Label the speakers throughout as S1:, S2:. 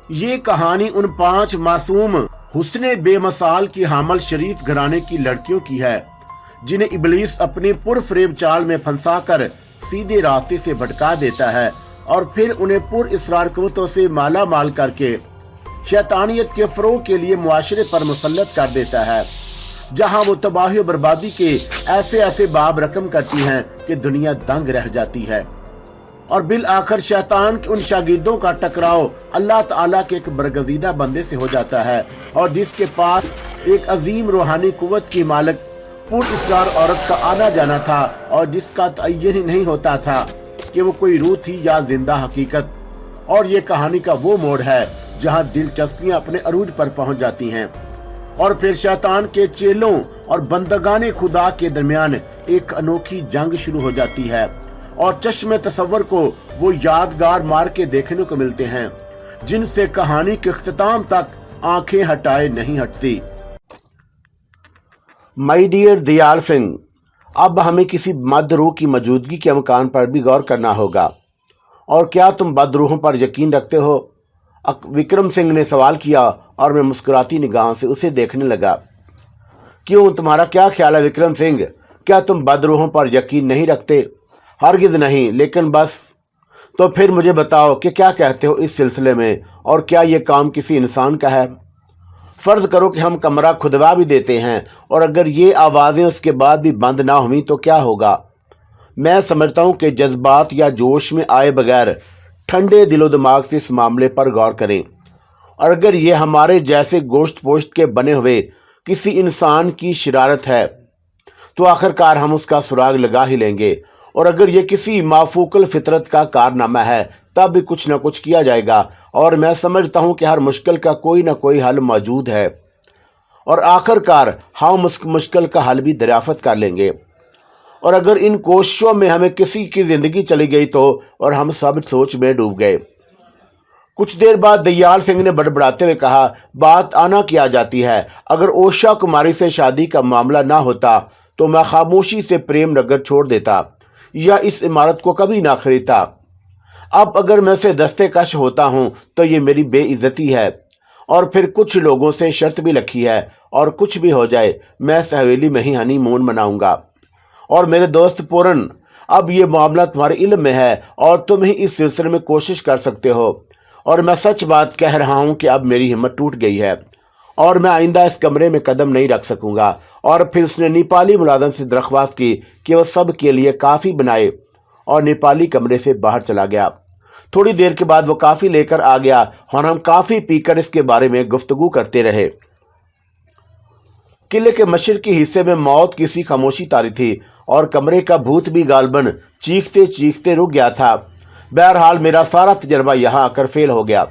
S1: ये कहानी उन 5 मासूम हुस्ने बेमसाल की हामल शरीफ घराने की लड़कियों की है जिन्हें इब्लीस अपने पुरफरेब चाल में फंसाकर सीधे रास्ते से भटका देता है और फिर उन्हें पुरइसरार कुव्वतों से माला माल करके शैतानियत के फरोग के लिए मुआशरे पर मुसल्लत कर देता है, जहां वो तबाही और बर्बादी के ऐसे ऐसे बाब रकम करती हैं कि दुनिया दंग रह जाती है। और बिल आखिर शैतान के उन शागिर्दों का टकराव अल्लाह ताला के एक बरगजीदा बंदे से हो जाता है और जिसके पास एक अजीम रूहानी कुव्वत की मालिक पुरइसरार औरत का आना जाना था और जिसका तय्युन ही नहीं होता था कि वो कोई रूह थी या जिंदा हकीकत। और ये कहानी का वो मोड़ है जहां दिलचस्पियां अपने अरूज पर पहुंच जाती हैं और फिर शैतान के चेलों और बंदगाने खुदा के दरमियान एक अनोखी जंग शुरू हो जाती है और चश्मे तसव्वुर को वो यादगार मार के देखने को मिलते हैं जिनसे कहानी के इख्तिताम तक आंखें हटाए नहीं हटती। माय डियर दयाल सिंह, अब हमें किसी मदरूह की मौजूदगी के मकान पर भी गौर करना होगा। और क्या तुम बदरूहों पर यकीन रखते हो? विक्रम सिंह ने सवाल किया और मैं मुस्कुराती निगाहों से उसे देखने लगा। क्यों, तुम्हारा क्या ख्याल है विक्रम सिंह? क्या तुम बदरूहों पर यकीन नहीं रखते? हरगिज नहीं, लेकिन बस। तो फिर मुझे बताओ कि क्या कहते हो इस सिलसिले में, और क्या ये काम किसी इंसान का है? फ़र्ज़ करो कि हम कमरा खुदवा भी देते हैं और अगर ये आवाज़ें उसके बाद भी बंद ना हुई तो क्या होगा? मैं समझता हूँ कि जज्बात या जोश में आए बगैर ठंडे दिलो दिमाग से इस मामले पर गौर करें और अगर ये हमारे जैसे गोश्त पोश्त के बने हुए किसी इंसान की शरारत है तो आखिरकार हम उसका सुराग लगा ही लेंगे, और अगर ये किसी माफूकल फितरत का कारनामा है तब भी कुछ न कुछ किया जाएगा। और मैं समझता हूँ कि हर मुश्किल का कोई ना कोई हल मौजूद है और आखिरकार हम उस मुश्किल का हल भी दरियाफ्त कर लेंगे। और अगर इन कोशिशों में हमें किसी की ज़िंदगी चली गई तो और हम सब सोच में डूब गए। कुछ देर बाद दयाल सिंह ने बड़बड़ाते हुए कहा, बात आना की आ जाती है। अगर ओशा कुमारी से शादी का मामला ना होता तो मैं खामोशी से प्रेम नगर छोड़ देता या इस इमारत को कभी ना खरीदता। अब अगर मैं से दस्तेकश होता हूँ तो ये मेरी बेइज्जती है। और फिर कुछ लोगों से शर्त भी रखी है, और कुछ भी हो जाए मैं इस हवेली में ही हनीमून मनाऊंगा। और मेरे दोस्त पूरन, अब ये मामला तुम्हारे इल्म में है और तुम ही इस सिलसिले में कोशिश कर सकते हो। और मैं सच बात कह रहा हूँ कि अब मेरी हिम्मत टूट गई है और मैं आइंदा इस कमरे में कदम नहीं रख सकूंगा। और फिर उसने नेपाली मुलाजिम से दरख्वास्त की कि वह सब के लिए काफ़ी बनाए और नेपाली कमरे से बाहर चला गया। थोड़ी देर के बाद वो काफ़ी लेकर आ गया और हम काफ़ी पीकर इसके बारे में गुफ्तगू करते रहे। किले के मशरकी हिस्से में मौत की सी खामोशी तारी थी और कमरे का भूत भी गालबन चीखते चीखते रुक गया था। बहरहाल मेरा सारा तजर्बा यहाँ आकर फेल हो गया।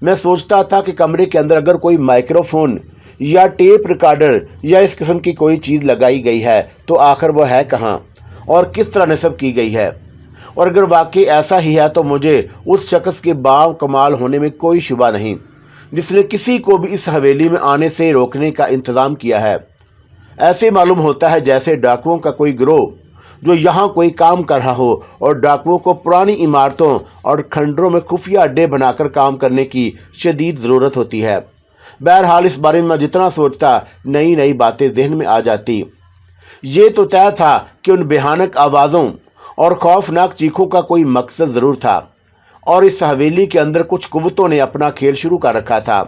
S1: मैं सोचता था कि कमरे के अंदर अगर कोई माइक्रोफोन या टेप रिकॉर्डर या इस किस्म की कोई चीज़ लगाई गई है तो आखिर वो है कहाँ और किस तरह नस्ब की गई है। और अगर वाकई ऐसा ही है तो मुझे उस शख्स के बाव कमाल होने में कोई शुबा नहीं जिसने किसी को भी इस हवेली में आने से रोकने का इंतज़ाम किया है। ऐसे मालूम होता है जैसे डाकुओं का कोई गिरोह जो यहाँ कोई काम कर रहा हो और डाकुओं को पुरानी इमारतों और खंडरों में खुफिया अड्डे बनाकर काम करने की शदीद ज़रूरत होती है। बहरहाल इस बारे में मैं जितना सोचता नई नई बातें जहन में आ जाती। ये तो तय था कि उन भयानक आवाज़ों और खौफनाक चीखों का कोई मकसद ज़रूर था और इस हवेली के अंदर कुछ कुव्वतों ने अपना खेल शुरू कर रखा था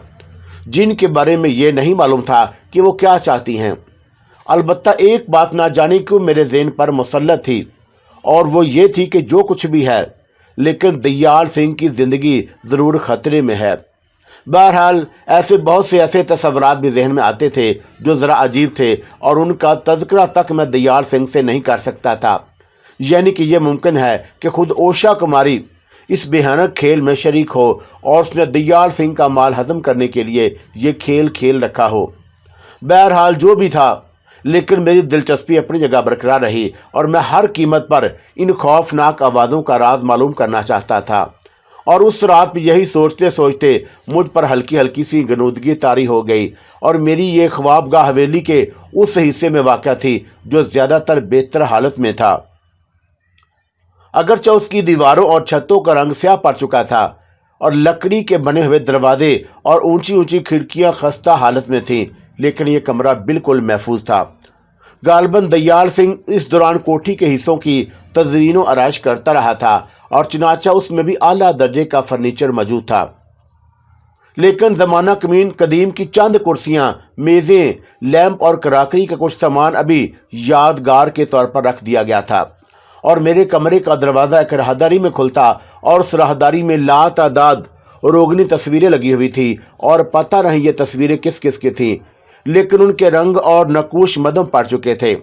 S1: जिनके बारे में ये नहीं मालूम था कि वो क्या चाहती हैं। अलबत्ता एक बात ना जाने क्यों मेरे ज़हन पर मुसल्लत थी और वो ये थी कि जो कुछ भी है लेकिन दयाल सिंह की ज़िंदगी ज़रूर ख़तरे में है। बहरहाल ऐसे बहुत से ऐसे तस्वुरात भी जहन में आते थे जो ज़रा अजीब थे और उनका तज़किरा तक मैं दयाल सिंह से नहीं कर सकता था। यानी कि यह मुमकिन है कि खुद ओशा कुमारी इस भयानक खेल में शरीक हो और उसने दयाल सिंह का माल हजम करने के लिए ये खेल खेल रखा हो। बहरहाल जो भी था, लेकिन मेरी दिलचस्पी अपनी जगह बरकरार रही और मैं हर कीमत पर इन खौफनाक आवाज़ों का राज मालूम करना चाहता था। और उस रात में यही सोचते सोचते मुझ पर हल्की हल्की सी गनूदगी तारी हो गई और मेरी ये ख्वाबगाह हवेली के उस हिस्से में वाक़या थी जो ज़्यादातर बेहतर हालत में था। अगरचे उसकी दीवारों और छतों का रंग स्याह पड़ चुका था और लकड़ी के बने हुए दरवाजे और ऊंची ऊंची खिड़कियां खस्ता हालत में थीं, लेकिन यह कमरा बिल्कुल महफूज था। गालबन दयाल सिंह इस दौरान कोठी के हिस्सों की तज़रीनो आराइश करता रहा था और चुनाचा उसमें भी आला दर्जे का फर्नीचर मौजूद था। लेकिन जमाना कदीम की चंद कुर्सियां, मेजें, लैंप और कराकरी का कुछ सामान अभी यादगार के तौर पर रख दिया गया था। और मेरे कमरे का दरवाज़ा एक राहदारी में खुलता और उस राहदारी में लातादाद रोगनी तस्वीरें लगी हुई थी और पता नहीं ये तस्वीरें किस किस की थी, लेकिन उनके रंग और नकूश मदम पड़ चुके थे।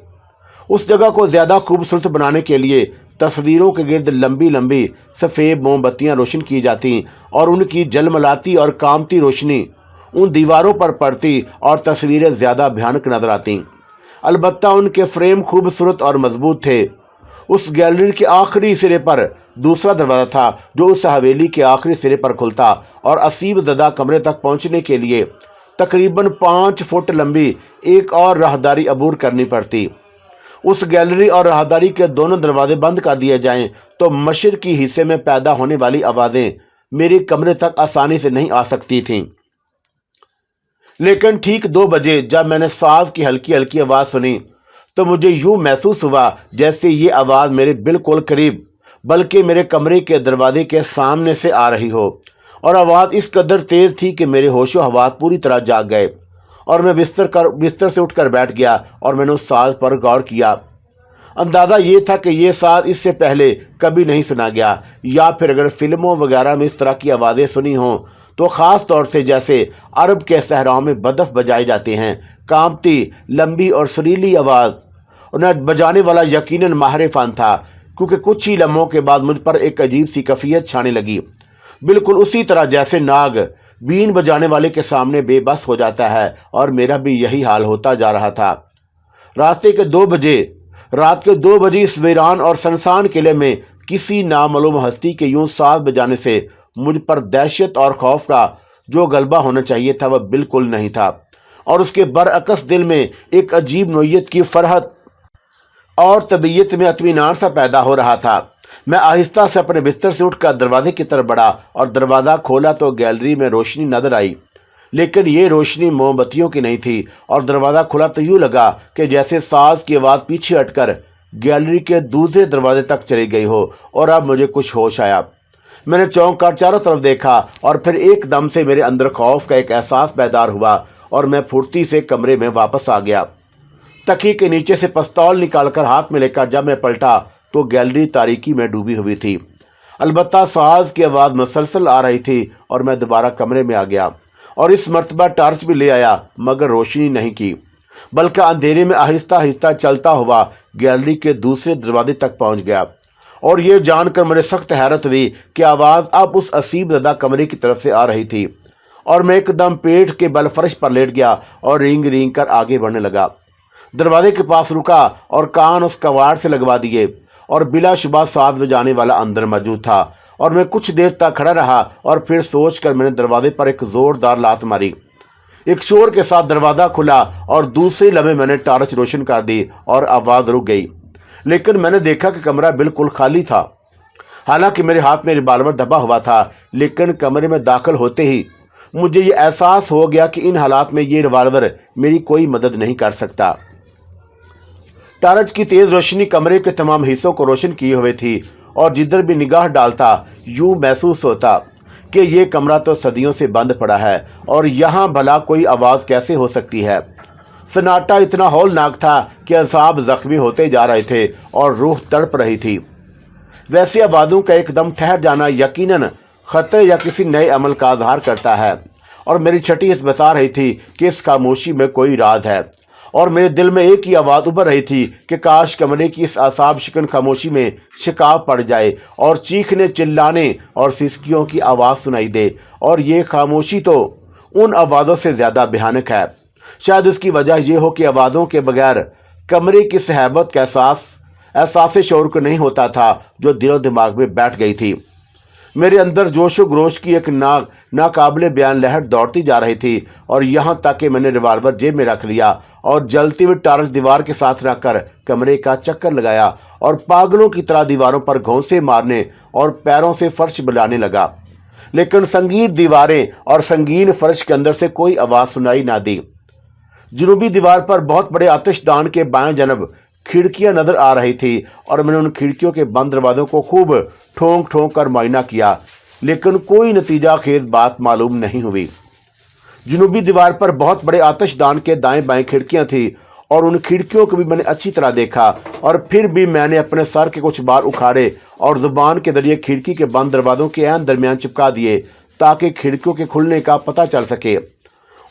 S1: उस जगह को ज़्यादा खूबसूरत बनाने के लिए तस्वीरों के गिर्द लंबी लंबी सफ़ेद मोमबत्तियां रोशन की जाती और उनकी जलमलाती और कामती रोशनी उन दीवारों पर पड़ती और तस्वीरें ज़्यादा भयानक नजर आती। अलबत्ता उनके फ्रेम खूबसूरत और मजबूत थे। उस गैलरी के आखिरी सिरे पर दूसरा दरवाज़ा था जो उस हवेली के आखिरी सिरे पर खुलता और असीब ज़दा कमरे तक पहुंचने के लिए तकरीबन 5 फुट लंबी एक और राहदारी अबूर करनी पड़ती। उस गैलरी और राहदारी के दोनों दरवाजे बंद कर दिए जाएं तो मशरिकी हिस्से में पैदा होने वाली आवाज़ें मेरे कमरे तक आसानी से नहीं आ सकती थीं। लेकिन ठीक 2 बजे जब मैंने साज की हल्की हल्की आवाज़ सुनी तो मुझे यूं महसूस हुआ जैसे ये आवाज़ मेरे बिल्कुल करीब, बल्कि मेरे कमरे के दरवाजे के सामने से आ रही हो। और आवाज़ इस कदर तेज़ थी कि मेरे होशो हवास पूरी तरह जाग गए और मैं बिस्तर से उठकर बैठ गया और मैंने उस साज पर गौर किया। अंदाज़ा ये था कि ये साज इससे पहले कभी नहीं सुना गया, या फिर अगर फिल्मों वगैरह में इस तरह की आवाज़ें सुनी हों तो ख़ास तौर से जैसे अरब के सहराओं में बदफ बजाए जाते हैं, कांपती लंबी और सुरीली आवाज़। उन्हें बजाने वाला यकीनन माहिर फ़न था, क्योंकि कुछ ही लम्हों के बाद मुझ पर एक अजीब सी कैफियत छाने लगी, बिल्कुल उसी तरह जैसे नाग बीन बजाने वाले के सामने बेबस हो जाता है, और मेरा भी यही हाल होता जा रहा था। रात के 2 बजे इस वीरान और सनसान किले में किसी नामालूम हस्ती के यूं साज बजाने से मुझ पर दहशत और खौफ का जो गलबा होना चाहिए था वह बिल्कुल नहीं था, और उसके बरअक्स दिल में एक अजीब नोयत की फरहत और तबीयत में इत्मीनान सा पैदा हो रहा था। मैं आहिस्ता से अपने बिस्तर से उठकर दरवाजे की तरफ बढ़ा और दरवाज़ा खोला तो गैलरी में रोशनी नजर आई, लेकिन ये रोशनी मोमबत्तियों की नहीं थी। और दरवाज़ा खुला तो यूँ लगा कि जैसे साज की आवाज़ पीछे हटकर गैलरी के दूसरे दरवाजे तक चली गई हो। और अब मुझे कुछ होश आया। मैंने चौंक कर चारों तरफ देखा और फिर एकदम से मेरे अंदर खौफ का एक एहसास पैदा हुआ और मैं फुर्ती से कमरे में वापस आ गया। तकिए के नीचे से पिस्तौल निकालकर हाथ में लेकर जब मैं पलटा तो गैलरी तारीकी में डूबी हुई थी। अलबत्ता साज की आवाज़ मुसलसल आ रही थी और मैं दोबारा कमरे में आ गया और इस मर्तबा टार्च भी ले आया, मगर रोशनी नहीं की, बल्कि अंधेरे में आहिस्ता आहिस्ता चलता हुआ गैलरी के दूसरे दरवाजे तक पहुंच गया। और ये जानकर मुझे सख्त हैरत हुई कि आवाज़ अब उस असीब ज़दा कमरे की तरफ से आ रही थी, और मैं एकदम पेट के बल फर्श पर लेट गया और रींग रींग कर आगे बढ़ने लगा। दरवाजे के पास रुका और कान उस कवाड़ से लगवा दिए, और बिलाशुबा साज बजाने वाला अंदर मौजूद था। और मैं कुछ देर तक खड़ा रहा और फिर सोचकर मैंने दरवाजे पर एक ज़ोरदार लात मारी। एक शोर के साथ दरवाज़ा खुला और दूसरे लम्हे मैंने टार्च रोशन कर दी और आवाज़ रुक गई। लेकिन मैंने देखा कि कमरा बिल्कुल खाली था। हालांकि मेरे हाथ में रिवाल्वर दबा हुआ था, लेकिन कमरे में दाखिल होते ही मुझे ये एहसास हो गया कि इन हालात में ये रिवाल्वर मेरी कोई मदद नहीं कर सकता। टार्च की तेज़ रोशनी कमरे के तमाम हिस्सों को रोशन किए हुए थी, और जिधर भी निगाह डालता यूं महसूस होता कि ये कमरा तो सदियों से बंद पड़ा है और यहाँ भला कोई आवाज़ कैसे हो सकती है। सन्नाटा इतना हौलनाक था कि असाब जख्मी होते जा रहे थे और रूह तड़प रही थी। वैसे आवाज़ों का एकदम ठहर जाना यकीनन खतरे या किसी नए अमल का इजहार करता है, और मेरी छठी हिस्स बता रही थी कि इस खामोशी में कोई राज है। और मेरे दिल में एक ही आवाज़ उभर रही थी कि काश कमरे की इस आसाब शिकन खामोशी में शिकाव पड़ जाए और चीखने चिल्लाने और सिसकियों की आवाज़ सुनाई दे। और ये खामोशी तो उन आवाज़ों से ज़्यादा भयानक है। शायद उसकी वजह यह हो कि आवाज़ों के बगैर कमरे की सहबत का एहसास शौर को नहीं होता था जो दिलो दिमाग में बैठ गई थी। मेरे अंदर जोशो ग्रोश की एक नाकाबिले बयान लहर दौड़ती जा रही थी, और यहाँ तक कि मैंने रिवाल्वर जेब में रख लिया और जलती हुई टार्च दीवार के साथ रखकर कमरे का चक्कर लगाया और पागलों की तरह दीवारों पर घोंसे मारने और पैरों से फर्श बुलाने लगा। लेकिन संगीत दीवारें और संगीन फर्श के अंदर से कोई आवाज सुनाई ना दी। जुनूबी दीवार पर बहुत बड़े आतिशदान के बाएं जनब खिड़कियां नजर आ रही थी और मैंने उन खिड़कियों के बंद दरवाजों को खूब ठोंक ठोंक कर मुआयना किया, लेकिन कोई नतीजा खेज बात मालूम नहीं हुई। जुनूबी दीवार पर बहुत बड़े आतिशदान के दाएं बाएं खिड़कियां थी और उन खिड़कियों को भी मैंने अच्छी तरह देखा, और फिर भी मैंने अपने सर के कुछ बार उखाड़े और जुबान के जरिए खिड़की के बंद दरवाजों के ऐन दरमियान चिपका दिए ताकि खिड़कियों के खुलने का पता चल सके।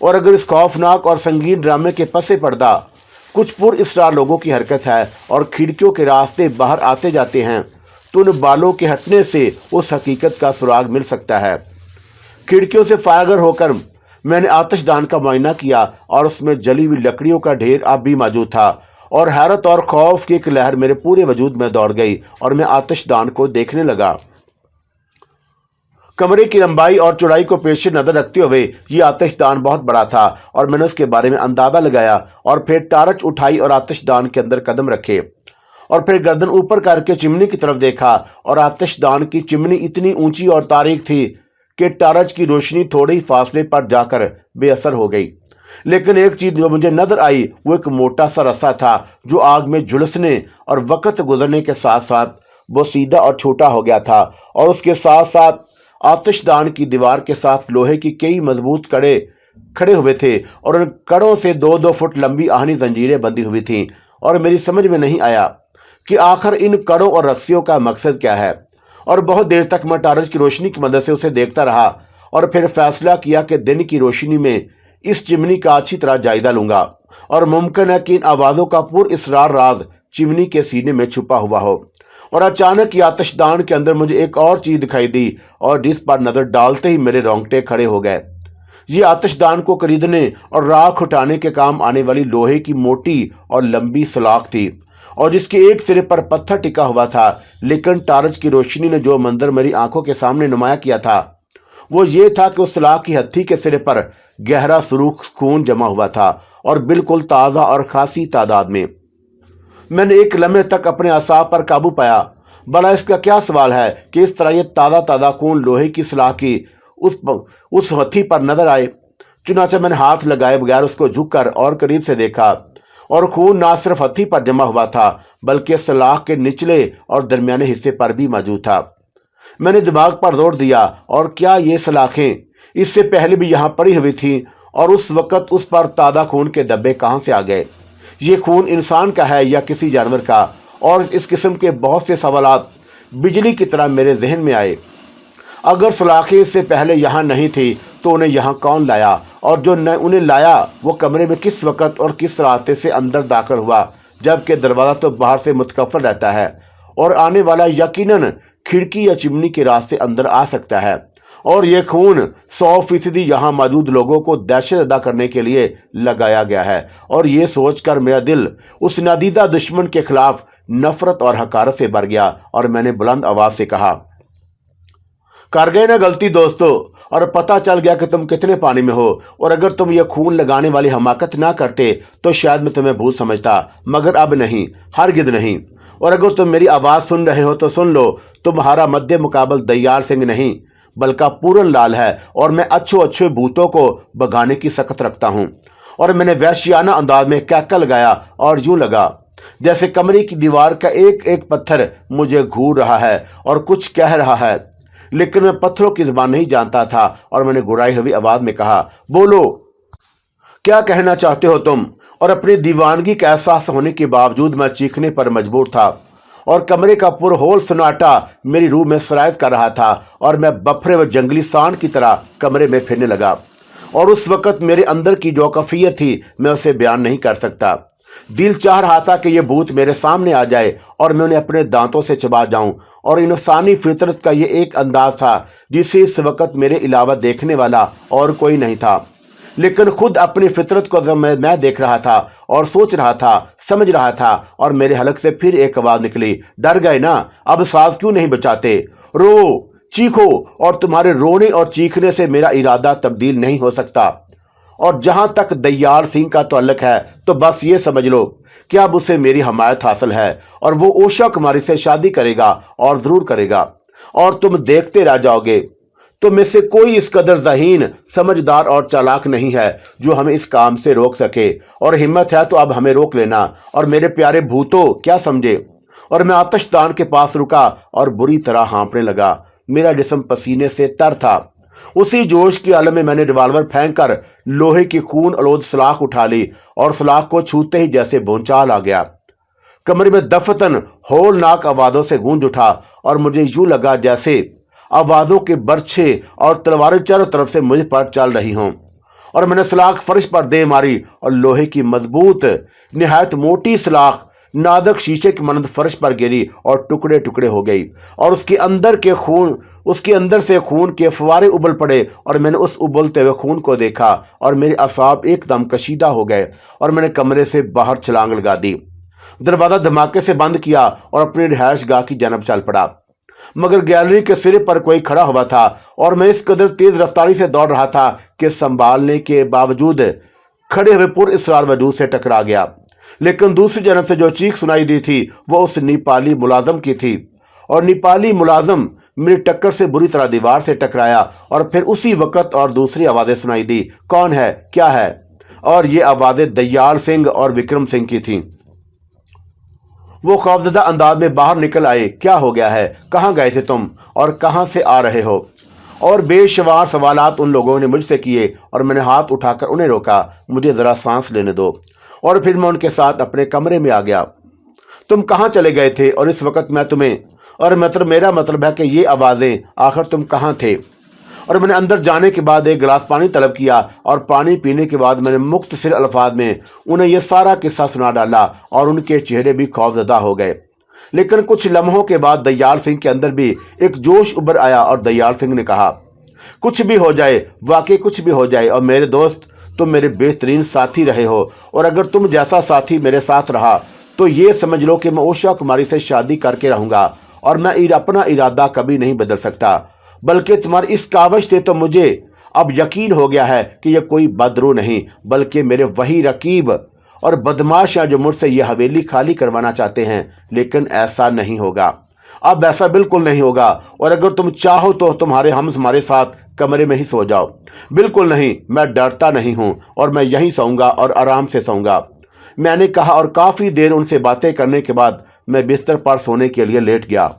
S1: और अगर इस खौफनाक और संगीन ड्रामे के पसे पर्दा कुछ पुरअसरार लोगों की हरकत है और खिड़कियों के रास्ते बाहर आते जाते हैं, तो उन बालों के हटने से उस हकीकत का सुराग मिल सकता है। खिड़कियों से फायर होकर मैंने आतिशदान का मुआयना किया और उसमें जली हुई लकड़ियों का ढेर अब भी मौजूद था, और हैरत और खौफ की एक लहर मेरे पूरे वजूद में दौड़ गई और मैं आतिशदान को देखने लगा। कमरे की लंबाई और चौड़ाई को पेश नजर रखते हुए ये आतिशदान बहुत बड़ा था और मैंने उसके बारे में अंदाजा लगाया और फिर टार्च उठाई और आतिशदान के अंदर कदम रखे और फिर गर्दन ऊपर करके चिमनी की तरफ देखा, और आतिशदान की चिमनी इतनी ऊंची और तारीक थी कि टार्च की रोशनी थोड़े ही फासले पर जाकर बेअसर हो गई। लेकिन एक चीज जो मुझे नजर आई वो एक मोटा सा रस्सा था जो आग में झुलसने और वक्त गुजरने के साथ साथ वो सीधा और छोटा हो गया था, और उसके साथ साथ आतिशदान की दीवार के साथ लोहे की कई मजबूत कड़े खड़े हुए थे और उन कड़ों से 2-2 फुट लंबी आहनी जंजीरें बंधी हुई थीं, और मेरी समझ में नहीं आया कि आखिर इन कड़ों और रस्सियों का मकसद क्या है। और बहुत देर तक मैं टार्च की रोशनी की मदद से उसे देखता रहा और फिर फैसला किया कि दिन की रोशनी में इस चिमनी का अच्छी तरह जायजा लूंगा, और मुमकिन है कि इन आवाज़ों का पुरअसरार राज चिमनी के सीने में छुपा हुआ हो। और अचानक ही आतिशदान के अंदर मुझे एक और चीज दिखाई दी और जिस पर नजर डालते ही मेरे रोंगटे खड़े हो गए। ये आतिशदान को खरीदने और राख उठाने के काम आने वाली लोहे की मोटी और लंबी सलाख थी, और जिसके एक सिरे पर पत्थर टिका हुआ था। लेकिन टार्च की रोशनी ने जो मंजर मेरी आंखों के सामने नुमाया किया था वो ये था कि उस सलाख की हत्थी के सिरे पर गहरा सुरूख खून जमा हुआ था, और बिल्कुल ताज़ा और खासी तादाद में। मैंने एक लम्हे तक अपने असाब पर काबू पाया। भला इसका क्या सवाल है कि इस तरह ये ताज़ा ताज़ा खून लोहे की सलाख की उस हथी पर नजर आए। चुनाचे मैंने हाथ लगाए बगैर उसको झुककर और करीब से देखा, और खून ना सिर्फ हथी पर जमा हुआ था बल्कि सलाख के निचले और दरमियाने हिस्से पर भी मौजूद था। मैंने दिमाग पर जोर दिया, और क्या ये सलाखें इससे पहले भी यहाँ पड़ी हुई थी, और उस वक्त उस पर ताज़ा खून के धब्बे कहाँ से आ गए? ये खून इंसान का है या किसी जानवर का? और इस किस्म के बहुत से सवालात बिजली की तरह मेरे जहन में आए। अगर सलाखें इससे पहले यहाँ नहीं थी तो उन्हें यहाँ कौन लाया, और जो न उन्हें लाया वो कमरे में किस वक्त और किस रास्ते से अंदर दाखिल हुआ, जबकि दरवाज़ा तो बाहर से मुतकफ़ल रहता है और आने वाला यकीनन खिड़की या चिमनी के रास्ते अंदर आ सकता है। और ये खून 100% यहाँ मौजूद लोगों को दहशत अदा करने के लिए लगाया गया है। और ये सोचकर मेरा दिल उस नादीदा दुश्मन के खिलाफ नफरत और हकारत से भर गया, और मैंने बुलंद आवाज से कहा, कर गए ना गलती दोस्तों, और पता चल गया कि तुम कितने पानी में हो। और अगर तुम ये खून लगाने वाली हमाकत ना करते तो शायद मैं तुम्हें भूल समझता, मगर अब नहीं, हरगिज़ नहीं। और अगर तुम मेरी आवाज़ सुन रहे हो तो सुन लो, तुम्हारा मध्य मुकाबल दयाल सिंह नहीं बल्कि पूरन लाल है, और मैं अच्छे अच्छे भूतों को भगाने की सकत रखता हूँ। और मैंने वैश्याना अंदाज में कैका लगाया और यूं लगा जैसे कमरे की दीवार का एक एक पत्थर मुझे घूर रहा है और कुछ कह रहा है, लेकिन मैं पत्थरों की जुबान नहीं जानता था। और मैंने गुराई हुई आवाज में कहा, बोलो, क्या कहना चाहते हो तुम? और अपनी दीवानगी का एहसास होने के बावजूद मैं चीखने पर मजबूर था, और कमरे का पुरहोल सन्नाटा मेरी रूह में सरायत कर रहा था, और मैं बफरे व जंगली सांड की तरह कमरे में फिरने लगा। और उस वक्त मेरे अंदर की जो कैफियत थी मैं उसे बयान नहीं कर सकता। दिल चाह रहा था कि ये भूत मेरे सामने आ जाए और मैं उन्हें अपने दांतों से चबा जाऊं, और इंसानी फितरत का ये एक अंदाज था जिसे इस वक्त मेरे अलावा देखने वाला और कोई नहीं था। लेकिन खुद अपनी फितरत को मैं देख रहा था और सोच रहा था, समझ रहा था, और मेरे हलक से फिर एक आवाज निकली, डर गए ना? अब सांस क्यों नहीं बचाते? रो, चीखो, और तुम्हारे रोने और चीखने से मेरा इरादा तब्दील नहीं हो सकता। और जहां तक दयाल सिंह का ताल्लुक है तो बस ये समझ लो कि अब उसे मेरी हमायत हासिल है, और वो ओशा कुमारी से शादी करेगा, और जरूर करेगा, और तुम देखते रह जाओगे। तो में से कोई इस कदर ज़हीन, समझदार और चालाक नहीं है जो हमें इस काम से रोक सके, और हिम्मत है तो अब हमें रोक लेना। और मेरे प्यारे भूतों, क्या समझे? और मैं आतिशदान के पास रुका और बुरी तरह हाँफने लगा। मेरा जिस्म पसीने से तर था। उसी जोश की आलम में मैंने रिवाल्वर फेंक कर लोहे की खून आलूद सलाख उठा ली, और सलाख को छूते ही जैसे भूचाल आ गया। कमरे में दफतन होलनाक आवाज़ों से गूंज उठा, और मुझे यूं लगा जैसे आवाज़ों के बर्छे और तलवारें चारों तरफ से मुझ पर चल रही हों। और मैंने सलाख फर्श पर दे मारी, और लोहे की मजबूत निहायत मोटी सलाख नादक शीशे की मानंद फर्श पर गिरी और टुकड़े टुकड़े हो गई, और उसके अंदर से खून के फवारे उबल पड़े। और मैंने उस उबलते हुए खून को देखा, और मेरे असाब एकदम कशीदा हो गए, और मैंने कमरे से बाहर छलांग लगा दी, दरवाजा धमाके से बंद किया और अपनी रिहायश गाह की जानब चल पड़ा। मगर गैलरी के सिरे पर कोई खड़ा हुआ था, और मैं इस कदर तेज रफ्तारी से दौड़ रहा था कि संभालने के बावजूद खड़े हुए पुर इसरार वजूद से टकरा गया। लेकिन दूसरी जानब से जो चीख सुनाई दी थी वो उस नेपाली मुलाजम की थी, और नेपाली मुलाजम मेरी टक्कर से बुरी तरह दीवार से टकराया। और फिर उसी वक्त और दूसरी आवाज़ें सुनाई दी। कौन है, क्या है? और ये आवाज़ें दयाल सिंह और विक्रम सिंह की थीं। वो खौफजदा अंदाज में बाहर निकल आए। क्या हो गया है? कहाँ गए थे तुम, और कहाँ से आ रहे हो? और बेशुमार सवालात उन लोगों ने मुझसे किए, और मैंने हाथ उठाकर उन्हें रोका, मुझे ज़रा सांस लेने दो। और फिर मैं उनके साथ अपने कमरे में आ गया। तुम कहाँ चले गए थे, और इस वक्त मैं तुम्हें, और मेरा मतलब है कि ये आवाज़ें, आखिर तुम कहाँ थे? और मैंने अंदर जाने के बाद एक गिलास पानी तलब किया, और पानी पीने के बाद मैंने मुख्तसर अल्फाज में उन्हें यह सारा किस्सा सुना डाला, और उनके चेहरे भी खौफजदा हो गए। लेकिन कुछ लम्हों के बाद दयाल सिंह के अंदर भी एक जोश उभर आया, और दयाल सिंह ने कहा, कुछ भी हो जाए, वाकई कुछ भी हो जाए, और मेरे दोस्त, तुम मेरे बेहतरीन साथी रहे हो, और अगर तुम जैसा साथी मेरे साथ रहा तो ये समझ लो कि मैं उषा कुमारी से शादी करके रहूँगा, और मैं अपना इरादा कभी नहीं बदल सकता। बल्कि तुम्हारी इस कावश से तो मुझे अब यकीन हो गया है कि यह कोई बदरू नहीं, बल्कि मेरे वही रकीब और बदमाश हैं जो मुझसे यह हवेली खाली करवाना चाहते हैं। लेकिन ऐसा नहीं होगा, अब ऐसा बिल्कुल नहीं होगा। और अगर तुम चाहो तो हमारे साथ कमरे में ही सो जाओ। बिल्कुल नहीं, मैं डरता नहीं हूं, और मैं यहीं सोऊंगा और आराम से सोऊंगा, मैंने कहा। और काफी देर उनसे बातें करने के बाद मैं बिस्तर पर सोने के लिए लेट गया।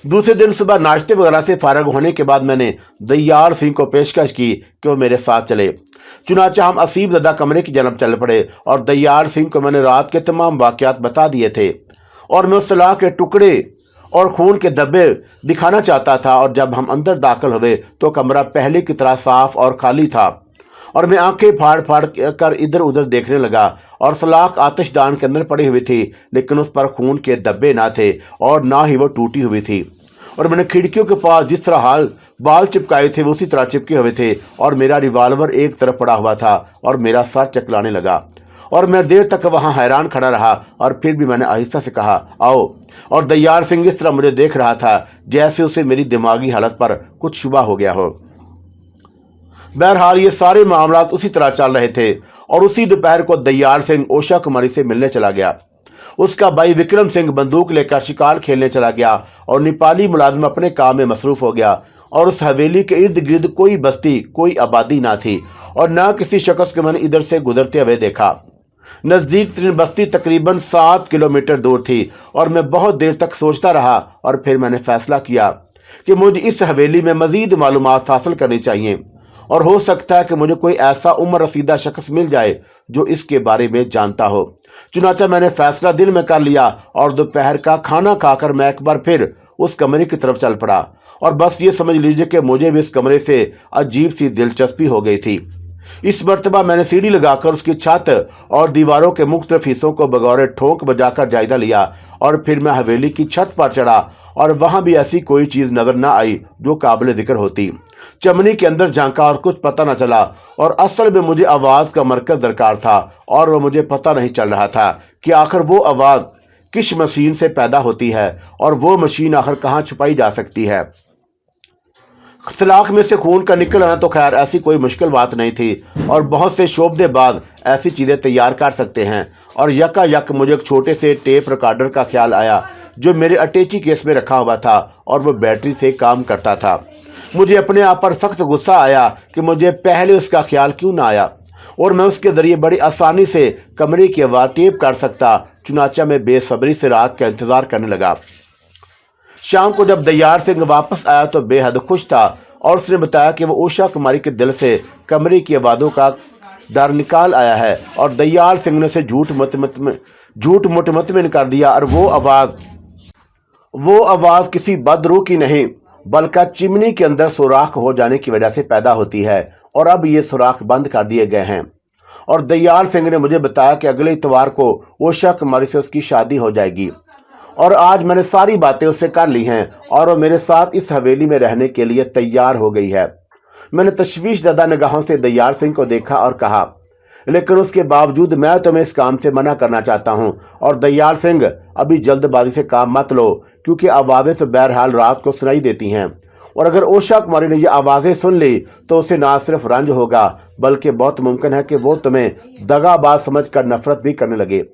S1: दूसरे दिन सुबह नाश्ते वगैरह से फारग होने के बाद मैंने दयाल सिंह को पेशकश की कि वो मेरे साथ चले। चुनाचा हम असीब ज़दा कमरे की जानब चल पड़े, और दयाल सिंह को मैंने रात के तमाम वाक़यात बता दिए थे, और मैं उस सलाह के टुकड़े और खून के धब्बे दिखाना चाहता था। और जब हम अंदर दाखिल हुए तो कमरा पहले की तरह साफ और खाली था, और मैं आंखें फाड़ फाड़ कर इधर उधर देखने लगा, और सलाख आतिशदान के अंदर पड़ी हुई थी, लेकिन उस पर खून के धब्बे ना थे, और ना ही वो टूटी हुई थी। और मैंने खिड़कियों के पास जिस तरह बाल चिपकाए थे वो उसी तरह चिपके हुए थे, और मेरा रिवाल्वर एक तरफ पड़ा हुआ था, और मेरा सर चकलाने लगा। और मैं देर तक वहाँ हैरान खड़ा रहा, और फिर भी मैंने आहिस्ता से कहा, आओ। और दयाल सिंह इस तरह मुझे देख रहा था जैसे उसे मेरी दिमागी हालत पर कुछ शुबा हो गया हो। बहरहाल ये सारे मामलात उसी तरह चल रहे थे, और उसी दोपहर को दयाल सिंह उषा कुमारी से मिलने चला गया। उसका भाई विक्रम सिंह बंदूक लेकर शिकार खेलने चला गया, और नेपाली मुलाजिम अपने काम में मसरूफ हो गया। और उस हवेली के इर्द गिर्द कोई बस्ती, कोई आबादी ना थी, और ना किसी शख्स को मैंने इधर से गुजरते हुए देखा। नज़दीक तरीन बस्ती तकरीबन 7 किलोमीटर दूर थी, और मैं बहुत देर तक सोचता रहा, और फिर मैंने फैसला किया कि मुझे इस हवेली में मज़ीद मालूमात हासिल करनी चाहिए, और हो सकता है कि मुझे कोई ऐसा उम्र रसीदा शख्स मिल जाए जो इसके बारे में जानता हो। चुनाचा मैंने फैसला दिल में कर लिया, और दोपहर का खाना खाकर मैं एक बार फिर उस कमरे की तरफ चल पड़ा। और बस ये समझ लीजिए कि मुझे भी इस कमरे से अजीब सी दिलचस्पी हो गई थी। इस मरतबा मैंने सीढ़ी लगाकर उसकी छत और दीवारों के मुख्तलिफ हिस्सों को बगौर ठोंक बजाकर जायजा लिया, और फिर मैं हवेली की छत पर चढ़ा, और वहां भी ऐसी कोई चीज़ नजर न आई जो काबिल जिक्र होती। चमनी के अंदर झांका और कुछ पता न चला, और असल में मुझे आवाज़ का मरकज़ दरकार था, और वह मुझे पता नहीं चल रहा था कि आखिर वो आवाज़ किस मशीन से पैदा होती है, और वो मशीन आखिर कहाँ छुपाई जा सकती है। सलाख में से खून का निकल आना तो खैर ऐसी कोई मुश्किल बात नहीं थी, और बहुत से शोबदे बाद ऐसी चीज़ें तैयार कर सकते हैं। और यकायक मुझे एक छोटे से टेप रिकॉर्डर का ख्याल आया जो मेरे अटैची केस में रखा हुआ था और वो बैटरी से काम करता था। मुझे अपने आप पर सख्त गुस्सा आया कि मुझे पहले उसका ख्याल क्यों ना आया, और मैं उसके ज़रिए बड़ी आसानी से कमरे की आवाज़ टेप कर सकता। चुनाचा मैं बेसब्री से रात का इंतज़ार करने लगा। शाम को जब दयाल सिंह वापस आया तो बेहद खुश था, और उसने बताया कि वो उषा कुमारी के दिल से कमरे की आवाज़ों का डर निकाल आया है। और दयाल सिंह ने उसे झूठ मुतमत्तिन कर दिया, और वो आवाज़ किसी बदरूह की नहीं बल्कि चिमनी के अंदर सुराख हो जाने की वजह से पैदा होती है, और अब ये सुराख बंद कर दिए गए हैं। और दयाल सिंह ने मुझे बताया कि अगले इतवार को उषा कुमारी से उसकी शादी हो जाएगी, और आज मैंने सारी बातें उससे कर ली हैं और वो मेरे साथ इस हवेली में रहने के लिए तैयार हो गई है। मैंने तशवीशज़दा निगाहों से दयाल सिंह को देखा और कहा, लेकिन उसके बावजूद मैं तुम्हें इस काम से मना करना चाहता हूं। और दयाल सिंह, अभी जल्दबाजी से काम मत लो, क्योंकि आवाज़ें तो बहरहाल रात को सुनाई देती हैं, और अगर उषा कुमारी ने ये आवाज़ें सुन ली तो उसे ना सिर्फ रंज होगा बल्कि बहुत मुमकिन है कि वो तुम्हें दगाबाज समझकर नफरत भी करने लगे।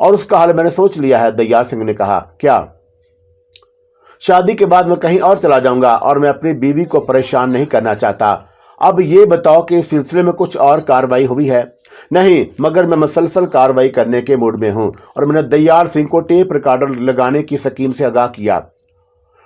S1: और उसका हाल मैंने सोच लिया है। दयाल सिंह ने कहा, क्या? शादी के बाद मैं कहीं और चला जाऊंगा, और मैं अपनी बीवी को परेशान नहीं करना चाहता। अब ये बताओ कि इस सिलसिले में कुछ और कार्रवाई हुई है? नहीं, मगर मैं मुसलसल कार्रवाई करने के मूड में हूं, और मैंने दयाल सिंह को टेप रिकॉर्डर लगाने की स्कीम से आगाह किया।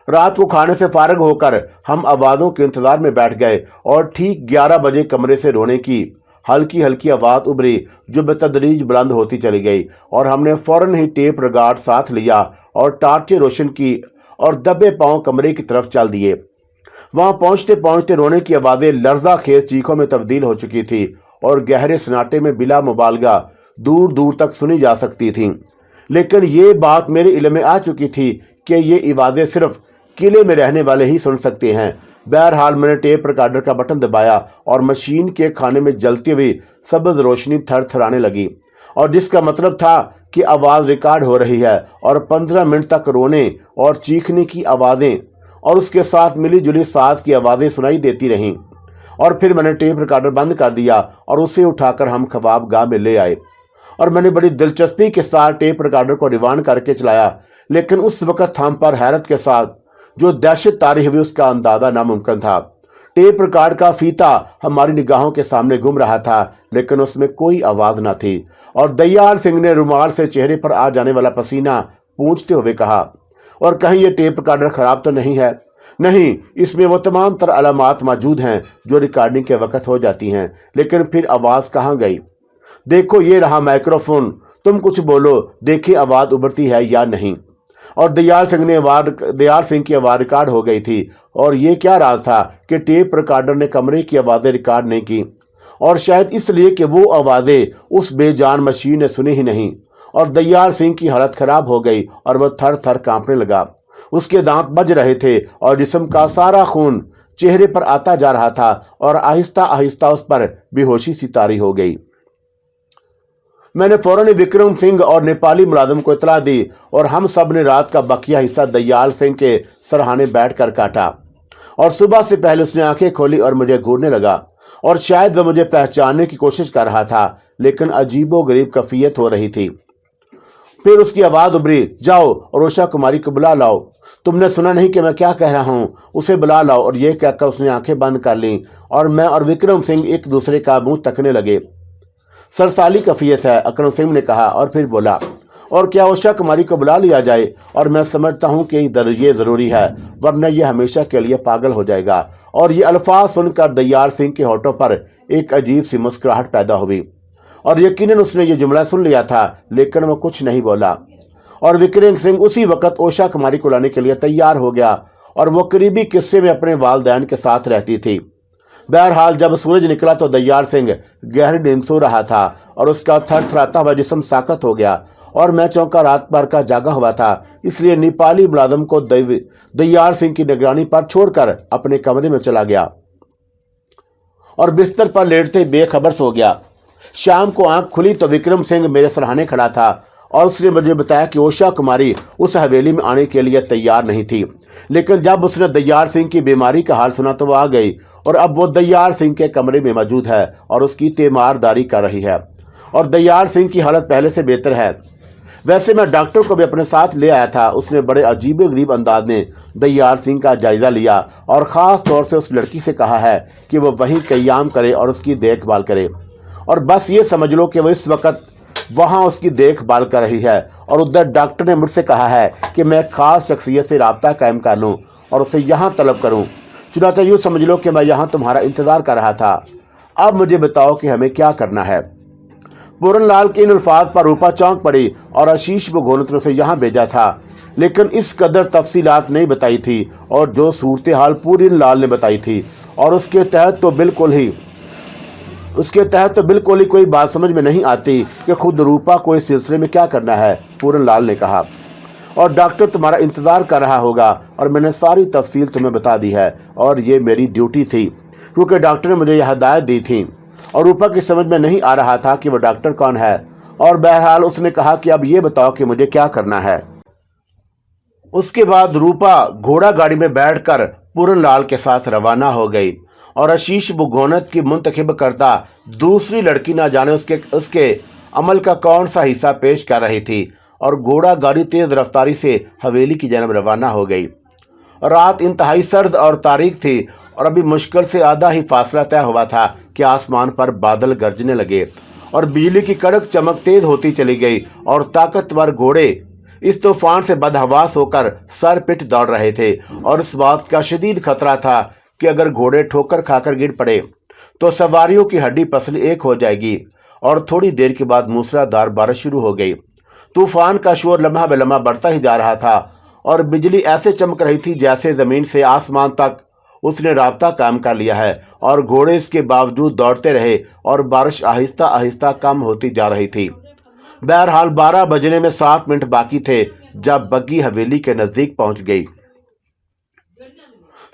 S1: रात को खाने से फारग होकर हम आवाज़ों के इंतजार में बैठ गए, और ठीक 11 बजे कमरे से रोने की हल्की हल्की आवाज़ उभरी जो बेतदरीज बुलंद होती चली गई, और हमने फौरन ही टेप रिकॉर्डर साथ लिया और टार्चें रोशन की और दबे पांव कमरे की तरफ चल दिए। वहां पहुंचते पहुंचते रोने की आवाज़ें लर्जा खेज चीखों में तब्दील हो चुकी थी, और गहरे सन्नाटे में बिला मुबालगा दूर दूर तक सुनी जा सकती थीं। लेकिन ये बात मेरे इल्म में आ चुकी थी कि ये आवाज़ें सिर्फ किले में रहने वाले ही सुन सकते हैं। बहरहाल मैंने टेप रिकॉर्डर का बटन दबाया, और मशीन के खाने में जलती हुई सब्ज रोशनी थरथराने लगी, और जिसका मतलब था कि आवाज़ रिकॉर्ड हो रही है। और 15 मिनट तक रोने और चीखने की आवाज़ें और उसके साथ मिली जुली सांस की आवाज़ें सुनाई देती रहीं। और फिर मैंने टेप रिकॉर्डर बंद कर दिया और उसे उठाकर हम ख्वाब गाह में ले आए, और मैंने बड़ी दिलचस्पी के साथ टेप रिकॉर्डर को रिवाइंड करके चलाया। लेकिन उस वक्त हम पर हैरत के साथ जो दहशत तारी हुई उसका अंदाज़ा नामुमकिन था। टेप रिकॉर्ड का फीता हमारी निगाहों के सामने घूम रहा था, लेकिन उसमें कोई आवाज़ न थी। और दयाल सिंह ने रुमाल से चेहरे पर आ जाने वाला पसीना पोंछते हुए कहा, और कहीं ये टेप रिकॉर्डर ख़राब तो नहीं है? नहीं, इसमें वो तमाम तर अलामात मौजूद हैं जो रिकॉर्डिंग के वक्त हो जाती हैं, लेकिन फिर आवाज़ कहाँ गई? देखो, ये रहा माइक्रोफोन, तुम कुछ बोलो, देखिए आवाज़ उभरती है या नहीं। और दयाल सिंह की आवाज़ रिकॉर्ड हो गई थी, और ये क्या राज था कि टेप रिकॉर्डर ने कमरे की आवाज़ें रिकॉर्ड नहीं की, और शायद इसलिए कि वो आवाज़ें उस बेजान मशीन ने सुनी ही नहीं। और दयाल सिंह की हालत खराब हो गई, और वह थर थर कांपने लगा। उसके दांत बज रहे थे, और जिस्म का सारा खून चेहरे पर आता जा रहा था, और आहिस्ता आहिस्ता उस पर बेहोशी सी तारी हो गई। मैंने फौरन विक्रम सिंह और नेपाली मुलाजिम को इतला दी, और हम सब ने रात का बकिया हिस्सा दयाल सिंह के सरहाने बैठकर काटा। और सुबह से पहले उसने आंखें खोली और मुझे घूरने लगा, और शायद वह मुझे पहचानने की कोशिश कर रहा था, लेकिन अजीबोगरीब कैफियत हो रही थी। फिर उसकी आवाज़ उभरी, जाओ और उषा कुमारी को बुला लाओ। तुमने सुना नहीं कि मैं क्या कह रहा हूँ? उसे बुला लाओ। और यह कहकर उसने आंखें बंद कर लीं, और मैं और विक्रम सिंह एक दूसरे का मुंह तकने लगे। सरसाली कैफियत है, अकरम सिंह ने कहा, और फिर बोला, और क्या उषा कुमारी को बुला लिया जाए? और मैं समझता हूँ कि ये ज़रूरी है, वरना यह हमेशा के लिए पागल हो जाएगा। और ये अल्फाज सुनकर दयाल सिंह के होठों पर एक अजीब सी मुस्कुराहट पैदा हुई, और यकीनन उसने ये जुमला सुन लिया था, लेकिन वह कुछ नहीं बोला। और विक्रम सिंह उसी वक्त उषा कुमारी को लाने के लिए तैयार हो गया, और वह करीबी किस्से में अपने वालिदैन के साथ रहती थी। बहरहाल जब सूरज निकला तो दयाल सिंह गहरी नींद सो रहा था, और उसका थरथराता हुआ जिस्म साकत हो गया, और मैं चौंका रात भर का जागा हुआ था। इसलिए नेपाली मुलाजिम को दयाल सिंह की निगरानी पर छोड़कर अपने कमरे में चला गया, और बिस्तर पर लेटते बेखबर सो गया। शाम को आंख खुली तो विक्रम सिंह मेरे सरहाने खड़ा था, और उसने मुझे बताया कि उषा कुमारी उस हवेली में आने के लिए तैयार नहीं थी, लेकिन जब उसने दयाल सिंह की बीमारी का हाल सुना तो वो आ गई और अब वो दयाल सिंह के कमरे में मौजूद है और उसकी तीमारदारी कर रही है और दयाल सिंह की हालत पहले से बेहतर है। वैसे मैं डॉक्टर को भी अपने साथ ले आया था। उसने बड़े अजीबोगरीब अंदाज में दयाल सिंह का जायज़ा लिया और ख़ास तौर से उस लड़की से कहा है कि वो वहीं क़याम करे और उसकी देखभाल करे, और बस ये समझ लो कि वो इस वक्त वहाँ उसकी देखभाल कर रही है। और उधर डॉक्टर ने मुझसे कहा है कि मैं एक ख़ास शख्सियत से रब्ता कायम कर लूँ और उसे यहाँ तलब करूँ। चुनाचा यूँ समझ लो कि मैं यहाँ तुम्हारा इंतज़ार कर रहा था। अब मुझे बताओ कि हमें क्या करना है। पूरनलाल के इन अल्फाज पर रूपा चौंक पड़ी और आशीष बघोनत ने उसे यहाँ भेजा था, लेकिन इस कदर तफसीलात नहीं बताई थी और जो सूरत हाल पूरनलाल ने बताई थी और उसके तहत तो बिल्कुल ही कोई बात समझ में नहीं आती कि खुद रूपा को इस सिलसिले में क्या करना है। पूरनलाल ने कहा, और डॉक्टर तुम्हारा इंतज़ार कर रहा होगा और मैंने सारी तफसील तुम्हें बता दी है और ये मेरी ड्यूटी थी क्योंकि डॉक्टर ने मुझे यह हिदायत दी थी। और रूपा की समझ में नहीं आ रहा था कि वो डॉक्टर कौन है और बहरहाल उसने कहा कि अब ये बताओ कि मुझे क्या करना है। उसके बाद रूपा घोड़ा गाड़ी में बैठकर पूरनलाल के साथ रवाना हो गई और आशीष बघोनत की मुंतखब करता दूसरी लड़की ना जाने उसके अमल का कौन सा हिस्सा पेश कर रही थी और घोड़ा गाड़ी तेज रफ्तारी से हवेली की जानब रवाना हो गई। रात इंतहाई सर्द और तारीख थी और अभी मुश्किल से आधा ही फासला तय हुआ था कि आसमान पर बादल गरजने लगे और बिजली की कड़क चमक तेज होती चली गई और ताकतवर घोड़े इस तूफान से बदहवास होकर सर पिट दौड़ रहे थे और इस बात का शदीद खतरा था कि अगर घोड़े ठोकर खाकर गिर पड़े तो सवारियों की हड्डी पसली एक हो जाएगी। और थोड़ी देर के बाद मूसलाधार बारिश शुरू हो गई। तूफान का शोर लम्हा बेलम्हा बढ़ता ही जा रहा था और बिजली ऐसे चमक रही थी जैसे ज़मीन से आसमान तक उसने राब्ता कायम कर लिया है और घोड़े इसके बावजूद दौड़ते रहे और बारिश आहिस्ता आहिस्ता कम होती जा रही थी। बहरहाल 12 बजने में 7 मिनट बाकी थे जब बग्गी हवेली के नज़दीक पहुंच गई।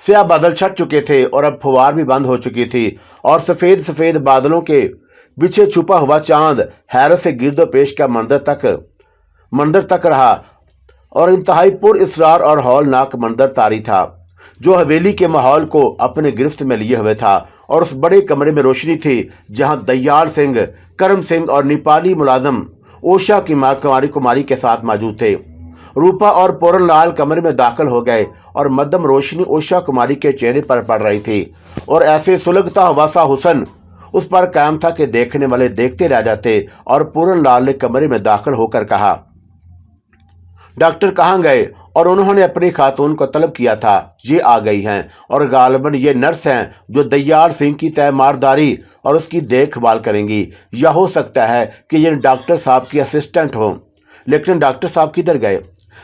S1: स्याह बादल छट चुके थे और अब फुहार भी बंद हो चुकी थी और सफ़ेद सफ़ेद बादलों के पीछे छुपा हुआ चांद हैरत से गिरदोपेश का मंदिर तक रहा और इंतहाई पुर इसरार और हौलनाक मंदिर तारी था जो हवेली के माहौल को अपने गिरफ्त में लिए हुए था। और उस बड़े कमरे में रोशनी थी जहां दयाल सिंह, करम सिंह और नेपाली मुलाजम उषा की कुमारी के साथ मौजूद थे। रूपा और पूरनलाल कमरे में दाखिल हो गए और मध्यम रोशनी उषा कुमारी के चेहरे पर पड़ रही थी और ऐसे सुलगता हुआ सा हुस्न उस पर कायम था कि देखने वाले देखते रह जाते। और पूरनलाल ने कमरे में दाखिल होकर कहा, डॉक्टर कहाँ गए? और उन्होंने अपनी खातून को तलब किया था, ये आ गई हैं और गालिबन ये नर्स हैं जो दयाल सिंह की तैमारदारी और उसकी देखभाल करेंगी। यह हो सकता है कि ये डॉक्टर साहब की असिस्टेंट हो। लेकिन डॉक्टर साहब किधर गए?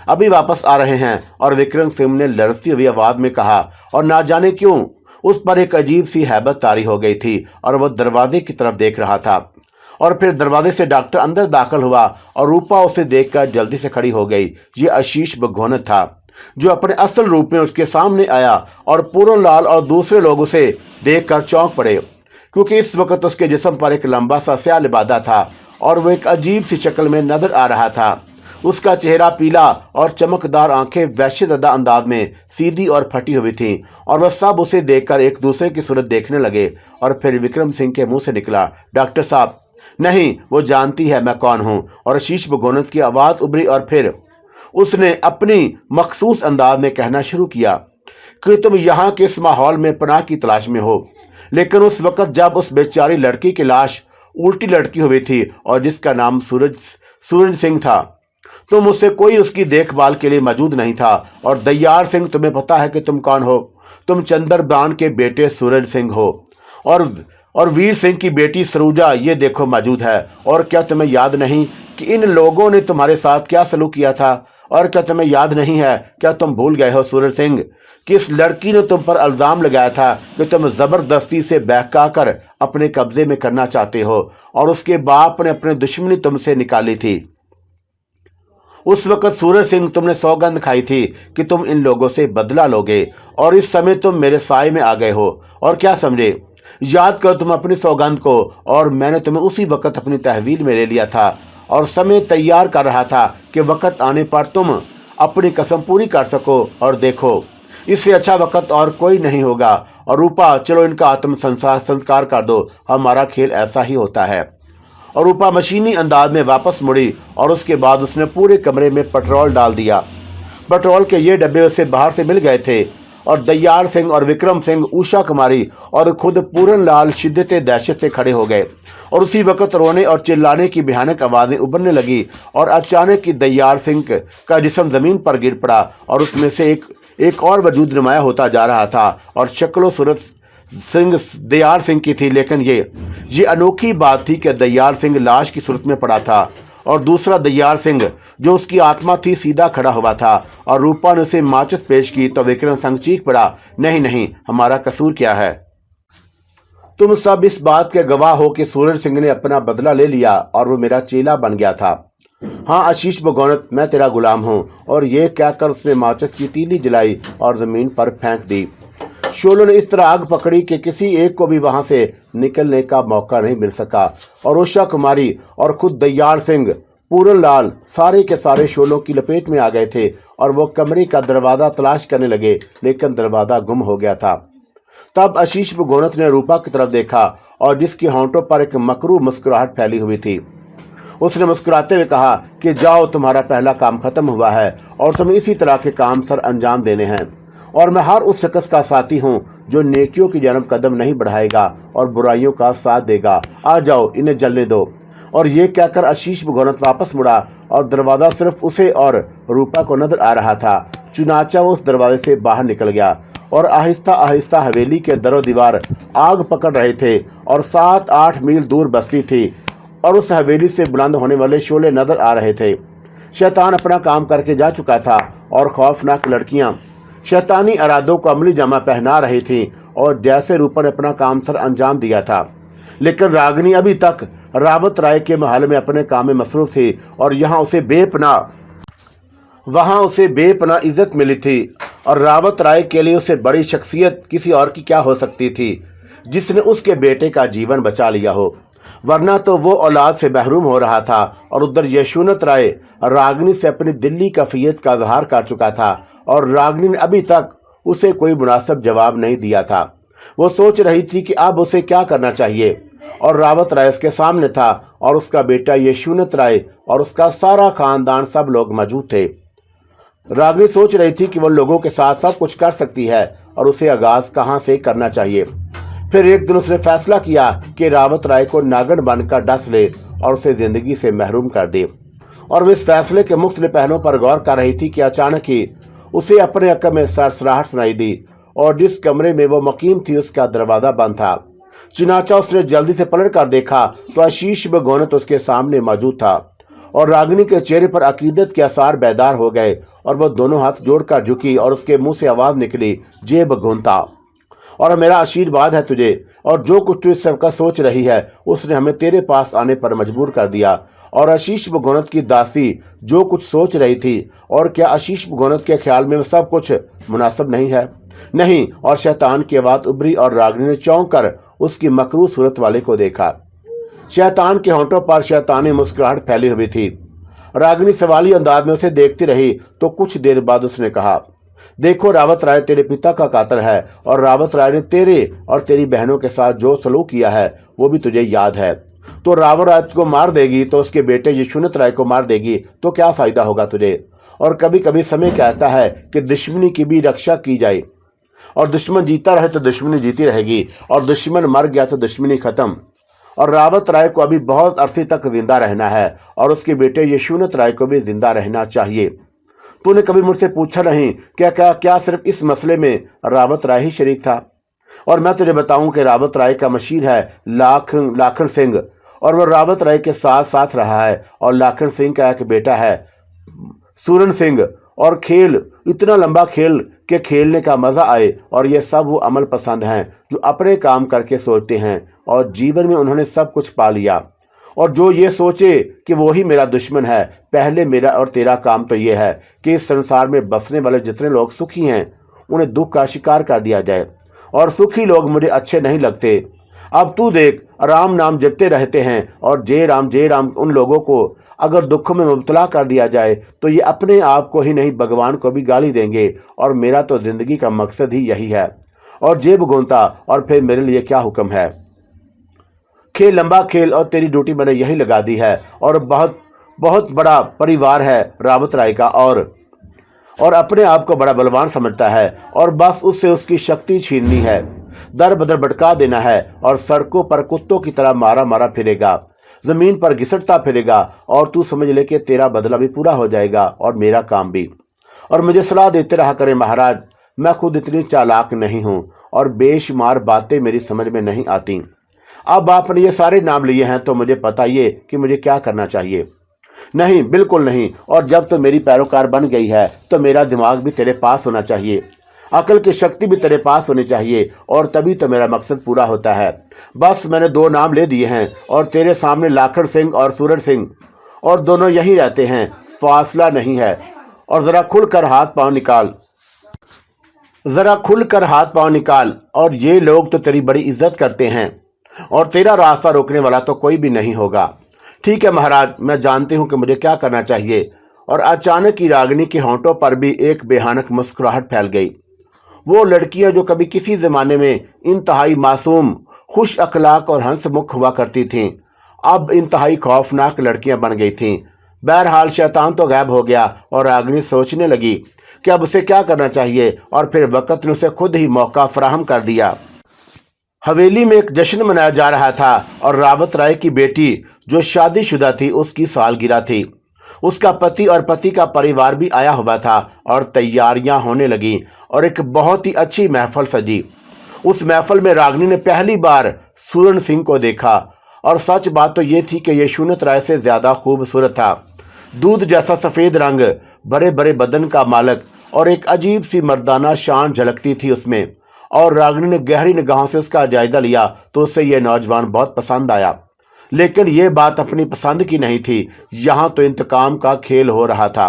S1: अभी वापस आ रहे हैं। और विक्रम सिंह ने लरजती हुई आवाज में कहा और ना जाने क्यों उस पर एक अजीब सी हैबत तारी हो गई थी और वह दरवाजे की तरफ देख रहा था। और फिर दरवाजे से डॉक्टर अंदर दाखिल हुआ और रूपा उसे देखकर जल्दी से खड़ी हो गई। ये आशीष बघोनत था जो अपने असल रूप में उसके सामने आया और पूरनलाल और दूसरे लोग उसे देखकर चौंक पड़े क्योंकि इस वक्त उसके जिस्म पर एक लंबा सा स्याह लिबादा था और वह एक अजीब सी शक्ल में नजर आ रहा था। उसका चेहरा पीला और चमकदार आंखें वहशतज़दा अंदाज में सीधी और फटी हुई थीं और वह सब उसे देखकर एक दूसरे की सूरत देखने लगे। और फिर विक्रम सिंह के मुंह से निकला, डॉक्टर साहब। नहीं, वो जानती है मैं कौन हूं। और आशीष बघोनत की आवाज उभरी और फिर उसने अपनी मखसूस अंदाज में कहना शुरू किया कि तुम यहाँ के इस माहौल में पनाह की तलाश में हो, लेकिन उस वक्त जब उस बेचारी लड़की की लाश उल्टी लटकी हुई थी और जिसका नाम सूरज सिंह था, तो मुझसे कोई उसकी देखभाल के लिए मौजूद नहीं था। और दयाल सिंह, तुम्हें पता है कि तुम कौन हो? तुम चंद्रबान के बेटे सूरज सिंह हो और वीर सिंह की बेटी सरूजा ये देखो मौजूद है। और क्या तुम्हें याद नहीं कि इन लोगों ने तुम्हारे साथ क्या सलूक किया था? और क्या तुम्हें याद नहीं है, क्या तुम भूल गए हो सूरज सिंह, कि इस लड़की ने तुम पर इल्ज़ाम लगाया था कि तुम ज़बरदस्ती से बहका कर अपने कब्जे में करना चाहते हो और उसके बाप ने अपनी दुश्मनी तुमसे निकाली थी। उस वक्त सूरज सिंह, तुमने सौगंध खाई थी कि तुम इन लोगों से बदला लोगे और इस समय तुम मेरे साए में आ गए हो। और क्या समझे? याद करो तुम अपनी सौगंध को। और मैंने तुम्हें उसी वक्त अपनी तहवील में ले लिया था और समय तैयार कर रहा था कि वक्त आने पर तुम अपनी कसम पूरी कर सको। और देखो, इससे अच्छा वक्त और कोई नहीं होगा। और रूपा, चलो इनका आत्म संस्कार कर दो, हमारा खेल ऐसा ही होता है। और रूपा मशीनी अंदाज में वापस मुड़ी और उसके बाद उसने पूरे कमरे में पेट्रोल डाल दिया। पेट्रोल के ये डब्बे उसे बाहर से मिल गए थे और दयाल सिंह और विक्रम सिंह, उषा कुमारी और खुद पूरन लाल शिद्दत दहशत से खड़े हो गए। और उसी वक्त रोने और चिल्लाने की भयानक आवाज़ें उभरने लगी और अचानक ही दयाल सिंह का जिस्म जमीन पर गिर पड़ा और उसमें से एक और वजूद नुमाया होता जा रहा था। और शक्लो सूरत सिंह दयाल सिंह की थी, लेकिन ये अनोखी बात थी कि दयाल सिंह लाश की सूरत में पड़ा था और दूसरा दयाल सिंह जो उसकी आत्मा थी सीधा खड़ा हुआ था। और रूपा ने उसे माचिस पेश की तो विक्रम सिंह चीख पड़ा, नहीं नहीं, हमारा कसूर क्या है? तुम सब इस बात के गवाह हो कि सूरज सिंह ने अपना बदला ले लिया और वो मेरा चेला बन गया था। हाँ आशीष बगौनत, मैं तेरा गुलाम हूँ। और ये कहकर उसने माचिस की तीली जलाई और जमीन पर फेंक दी। शोलों ने इस तरह आग पकड़ी कि किसी एक को भी वहां से निकलने का मौका नहीं मिल सका। और उषा कुमारी और खुद दयाल सिंह, पूरन लाल, सारे के सारे शोलों की लपेट में आ गए थे और वो कमरे का दरवाज़ा तलाश करने लगे, लेकिन दरवाज़ा गुम हो गया था। तब आशीष बगौनत ने रूपा की तरफ देखा और जिसकी होंठों पर एक मकरू मुस्कुराहट फैली हुई थी। उसने मुस्कुराते हुए कहा कि जाओ, तुम्हारा पहला काम खत्म हुआ है और तुम्हें इसी तरह के काम सर अंजाम देने हैं। और मैं हर उस शख्स का साथी हूँ जो नेकियों की जानब कदम नहीं बढ़ाएगा और बुराइयों का साथ देगा। आ जाओ, इन्हें जलने दो। और ये कहकर आशीष बगौनत वापस मुड़ा और दरवाज़ा सिर्फ उसे और रूपा को नजर आ रहा था। चुनाचा वो उस दरवाजे से बाहर निकल गया और आहिस्ता आहिस्ता हवेली के दरो दीवार आग पकड़ रहे थे और 7-8 मील दूर बस्ती थी और उस हवेली से बुलंद होने वाले शोले नजर आ रहे थे। शैतान अपना काम करके जा चुका था और खौफनाक लड़कियां शैतानी इरादों को अमली जामा पहना रही थीं और जैसे रूपा ने अपना काम सर अंजाम दिया था। लेकिन रागिनी अभी तक रावत राय के महल में अपने काम में मसरूफ थी और वहाँ उसे बेपना इज्जत मिली थी। और रावत राय के लिए उससे बड़ी शख्सियत किसी और की क्या हो सकती थी जिसने उसके बेटे का जीवन बचा लिया हो, वरना तो वो औलाद से महरूम हो रहा था। और उधर यशोनत राय रागिनी से अपनी दिल्ली कफियत का इजहार कर चुका था और रागिनी ने अभी तक उसे कोई मुनासिब जवाब नहीं दिया था। वो सोच रही थी कि अब उसे क्या करना चाहिए। और रावत राय उसके सामने था और उसका बेटा यशोनत राय और उसका सारा खानदान, सब लोग मौजूद थे। रागिनी सोच रही थी कि वो लोगों के साथ सब कुछ कर सकती है और उसे आगाज कहाँ से करना चाहिए। फिर एक दिन उसने फैसला किया कि रावत राय को नागन बनकर डस ले और उसे जिंदगी से महरूम कर दे। और वह इस फैसले के मुख्तलिफ पहलुओं पर गौर कर रही थी कि अचानक ही उसे अपने अक्ल में सरसराहट सुनाई दी और जिस कमरे में वो मुकीम थी उसका दरवाज़ा बंद था। चुनाचा उसने जल्दी से पलट कर देखा तो आशीष बगौनत उसके सामने मौजूद था और रागिनी के चेहरे पर अकीदत के आसार बेदार हो गए और वह दोनों हाथ जोड़कर झुकी और उसके मुंह से आवाज़ निकली, जे बगौनता, और मेरा आशीर्वाद है तुझे। और जो कुछ तू इस सबका सोच रही है उसने हमें तेरे पास आने पर मजबूर कर दिया। और आशीष बगौनत की दासी जो कुछ सोच रही थी, और क्या आशीष बगौनत के ख्याल में सब कुछ मुनासिब नहीं है? नहीं। और शैतान की आवाज़ उभरी और रागिनी ने चौंक कर उसकी मकरू सूरत वाले को देखा। शैतान के होंठों पर शैतानी मुस्कुराहट फैली हुई थी। रागिनी सवाली अंदाज में उसे देखती रही तो कुछ देर बाद उसने कहा, देखो, रावत राय तेरे पिता का कातिल है और रावत राय ने तेरे और तेरी बहनों के साथ जो सलूक किया है वो भी तुझे याद है। तो रावत राय को मार देगी तो उसके बेटे यशोनत राय को मार देगी तो क्या फ़ायदा होगा तुझे? और कभी कभी समय कहता है कि दुश्मनी की भी रक्षा की जाए, और दुश्मन जीता रहे तो दुश्मनी जीती रहेगी और दुश्मन मर गया तो दुश्मनी ख़त्म। और रावत राय को अभी बहुत अरसे तक जिंदा रहना है और उसके बेटे यशोनत राय को भी जिंदा रहना चाहिए। तूने कभी मुझसे पूछा नहीं क्या सिर्फ इस मसले में रावत राय ही शरीक था? और मैं तुझे बताऊं कि रावत राय का मशीर है लाखन सिंह और वह रावत राय के साथ साथ रहा है। और लाखन सिंह का एक बेटा है सूरन सिंह। और खेल इतना लंबा खेल के खेलने का मज़ा आए। और ये सब वो अमल पसंद हैं जो अपने काम करके सोचते हैं और जीवन में उन्होंने सब कुछ पा लिया। और जो ये सोचे कि वो ही मेरा दुश्मन है, पहले मेरा और तेरा काम तो ये है कि इस संसार में बसने वाले जितने लोग सुखी हैं उन्हें दुख का शिकार कर दिया जाए। और सुखी लोग मुझे अच्छे नहीं लगते। अब तू देख, राम नाम जपते रहते हैं और जय राम उन लोगों को अगर दुख में मुब्तला कर दिया जाए तो ये अपने आप को ही नहीं भगवान को भी गाली देंगे। और मेरा तो जिंदगी का मकसद ही यही है। और जेब गोंता और फिर मेरे लिए क्या हुक्म है। खेल लंबा खेल और तेरी ड्यूटी मैंने यही लगा दी है। और बहुत बहुत बड़ा परिवार है रावत राय का, और अपने आप को बड़ा बलवान समझता है और बस उससे उसकी शक्ति छीननी है, दर बदर भटका देना है और सड़कों पर कुत्तों की तरह मारा मारा फिरेगा, जमीन पर घिसटता फिरेगा। और तू समझ ले कि तेरा बदला भी पूरा हो जाएगा और मेरा काम भी। और मुझे सलाह देते रहा करें महाराज, मैं खुद इतनी चालाक नहीं हूं और बेशुमार बातें मेरी समझ में नहीं आती। अब आपने ये सारे नाम लिए हैं तो मुझे बताइए कि मुझे क्या करना चाहिए। नहीं, बिल्कुल नहीं। और जब तो मेरी पैरोकार बन गई है तो मेरा दिमाग भी तेरे पास होना चाहिए, अकल की शक्ति भी तेरे पास होनी चाहिए, और तभी तो मेरा मकसद पूरा होता है। बस मैंने 2 नाम ले दिए हैं और तेरे सामने लाखन सिंह और सूरज सिंह, और दोनों यहीं रहते हैं, फासला नहीं है। और ज़रा खुलकर हाथ पांव निकाल। और ये लोग तो तेरी बड़ी इज्जत करते हैं और तेरा रास्ता रोकने वाला तो कोई भी नहीं होगा। ठीक है महाराज, मैं जानती हूँ कि मुझे क्या करना चाहिए। और अचानक ही रागिनी के होंठों पर भी एक बेहानक मुस्कुराहट फैल गई। वो लड़कियां जो कभी किसी ज़माने में इंतहाई मासूम, खुश अखलाक और हंसमुख हुआ करती थीं, अब इंतहाई खौफनाक लड़कियां बन गई थीं। बहरहाल शैतान तो गायब हो गया और रागिनी सोचने लगी कि अब उसे क्या करना चाहिए, और फिर वक़्त ने उसे खुद ही मौका फराहम कर दिया। हवेली में एक जश्न मनाया जा रहा था और रावत राय की बेटी जो शादीशुदा थी उसकी सालगिरह थी। उसका पति और पति का परिवार भी आया हुआ था और तैयारियां होने लगी और एक बहुत ही अच्छी महफल सजी। उस महफल में रागिनी ने पहली बार सूरन सिंह को देखा और सच बात तो ये थी कि यशोनत राय से ज्यादा खूबसूरत था। दूध जैसा सफ़ेद रंग, बड़े बड़े बदन का मालक और एक अजीब सी मर्दाना शान झलकती थी उसमें। और रागिनी ने गहरी निगाहों से उसका जायजा लिया तो उससे यह नौजवान बहुत पसंद आया। लेकिन यह बात अपनी पसंद की नहीं थी, यहाँ तो इंतकाम का खेल हो रहा था।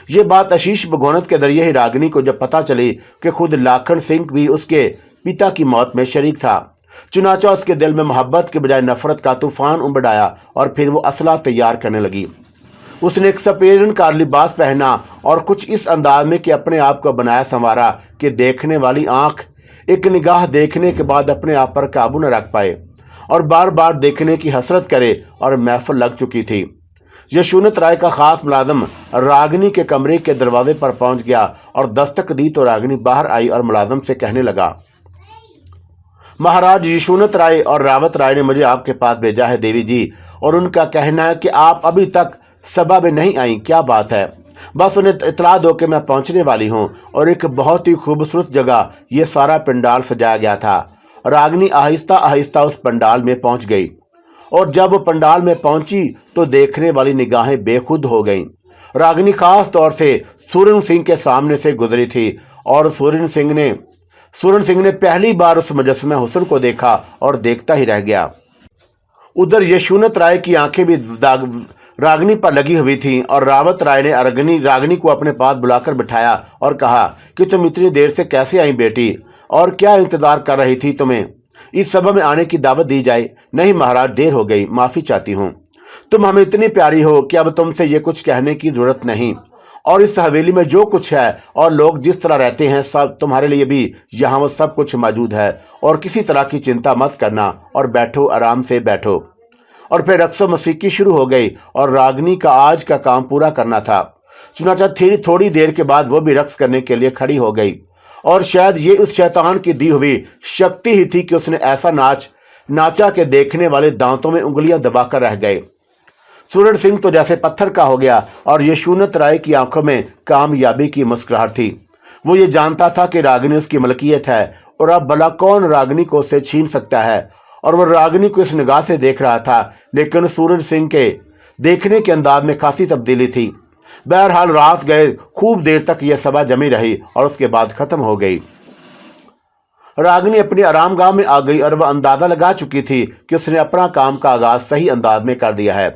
S1: ये बात आशीष बघौनत के जरिए ही रागिनी को जब पता चली कि खुद लाखन सिंह भी उसके पिता की मौत में शरीक था, चुनाचा उसके दिल में मोहब्बत के बजाय नफरत का तूफान उमड़ आया और फिर वो असला तैयार करने लगी। उसने एक सपेरन का लिबास पहना और कुछ इस अंदाज में कि अपने आप को बनाया संवारा कि देखने वाली आंख एक निगाह देखने के बाद अपने आप पर काबू न रख पाए और बार बार देखने की हसरत करे। और महफिल लग चुकी थी। यशोनत राय का खास मुलाजिम रागिनी के कमरे के दरवाजे पर पहुंच गया और दस्तक दी तो रागिनी बाहर आई और मुलाजिम से कहने लगा, महाराज, यशोनत राय और रावत राय ने मुझे आपके पास भेजा है देवी जी, और उनका कहना है कि आप अभी तक सभा में नहीं आई। क्या बात है? बस उन्हें इतला दो कि मैं पहुंचने वाली हूं। और एक बहुत ही खूबसूरत जगह ये सारा पंडाल सजाया गया था। रागिनी आहिस्ता आहिस्ता उस पंडाल में पहुंच गई और जब वो पंडाल में पहुंची तो देखने वाली निगाहें बेखुद हो गईं। रागिनी खास तौर से सूरन सिंह के सामने से गुजरी थी और सूरन सिंह ने पहली बार उस मुजस्समे हुस्न को देखा और देखता ही रह गया। उधर यशोनत राय की आंखें भी रागिनी पर लगी हुई थी और रावत राय ने रागिनी को अपने पास बुलाकर बिठाया और कहा कि तुम इतनी देर से कैसे आई बेटी, और क्या इंतजार कर रही थी? तुम्हें इस सभा में आने की दावत दी जाए? नहीं महाराज, देर हो गई, माफी चाहती हूँ। तुम हमें इतनी प्यारी हो कि अब तुमसे ये कुछ कहने की जरूरत नहीं। और इस हवेली में जो कुछ है और लोग जिस तरह रहते हैं, सब तुम्हारे लिए भी यहाँ वो सब कुछ मौजूद है। और किसी तरह की चिंता मत करना और बैठो, आराम से बैठो। और फिर रक्स मौसीकी शुरू हो गई और रागिनी का आज का काम पूरा करना था। चुनाचा थोड़ी देर के बाद वो भी रक्स करने के लिए खड़ी हो गई और शायद ये उस शैतान की दी हुई शक्ति ही थी कि उसने ऐसा नाचा के देखने वाले दांतों में उंगलियां दबाकर रह गए। सूरन सिंह तो जैसे पत्थर का हो गया और यशोनत राय की आंखों में कामयाबी की मुस्कुराहट थी। वो ये जानता था कि रागिनी उसकी मलकियत है और अब भला कौन रागिनी को उससे छीन सकता है। और वह रागिनी को इस निगाह से देख रहा था, लेकिन सूरज सिंह के देखने के अंदाज में खासी तब्दीली थी। बहरहाल रात गए खूब देर तक यह सभा जमी रही और उसके बाद खत्म हो गई। रागिनी अपनी आरामगाह में आ गई और वह अंदाजा लगा चुकी थी कि उसने अपना काम का आगाज सही अंदाज में कर दिया है।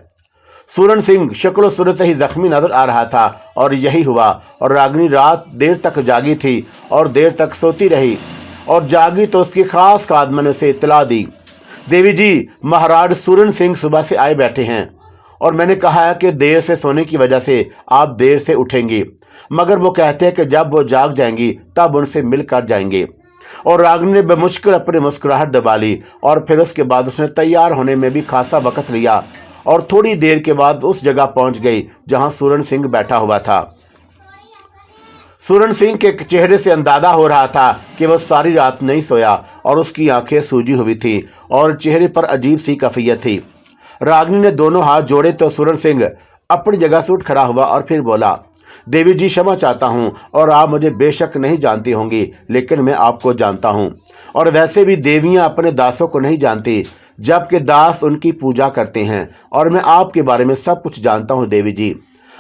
S1: सूरन सिंह शक्ल सूरत से ही जख्मी नजर आ रहा था और यही हुआ। और रागिनी रात देर तक जागी थी और देर तक सोती रही और जागी तो उसकी खास खादमन ने उसे इत्तला दी देवी जी, महाराज सूरन सिंह सुबह से आए बैठे हैं और मैंने कहा है कि देर से सोने की वजह से आप देर से उठेंगी, मगर वो कहते हैं कि जब वो जाग जाएंगी तब उनसे मिलकर जाएंगे। और रागिनी ने बेमुश्किल अपनी मुस्कुराहट दबा ली और फिर उसके बाद उसने तैयार होने में भी खासा वक्त लिया और थोड़ी देर के बाद उस जगह पहुंच गई जहां सूरन सिंह बैठा हुआ था। सूरन सिंह के चेहरे से अंदाजा हो रहा था कि वह सारी रात नहीं सोया और उसकी आंखें सूजी हुई थी और चेहरे पर अजीब सी कैफियत थी। रागिनी ने दोनों हाथ जोड़े तो सूरन सिंह अपनी जगह से उठ खड़ा हुआ और फिर बोला, देवी जी क्षमा चाहता हूं और आप मुझे बेशक नहीं जानती होंगी, लेकिन मैं आपको जानता हूं। और वैसे भी देवियां अपने दासों को नहीं जानती, जबकि दास उनकी पूजा करते हैं। और मैं आपके बारे में सब कुछ जानता हूं देवी जी।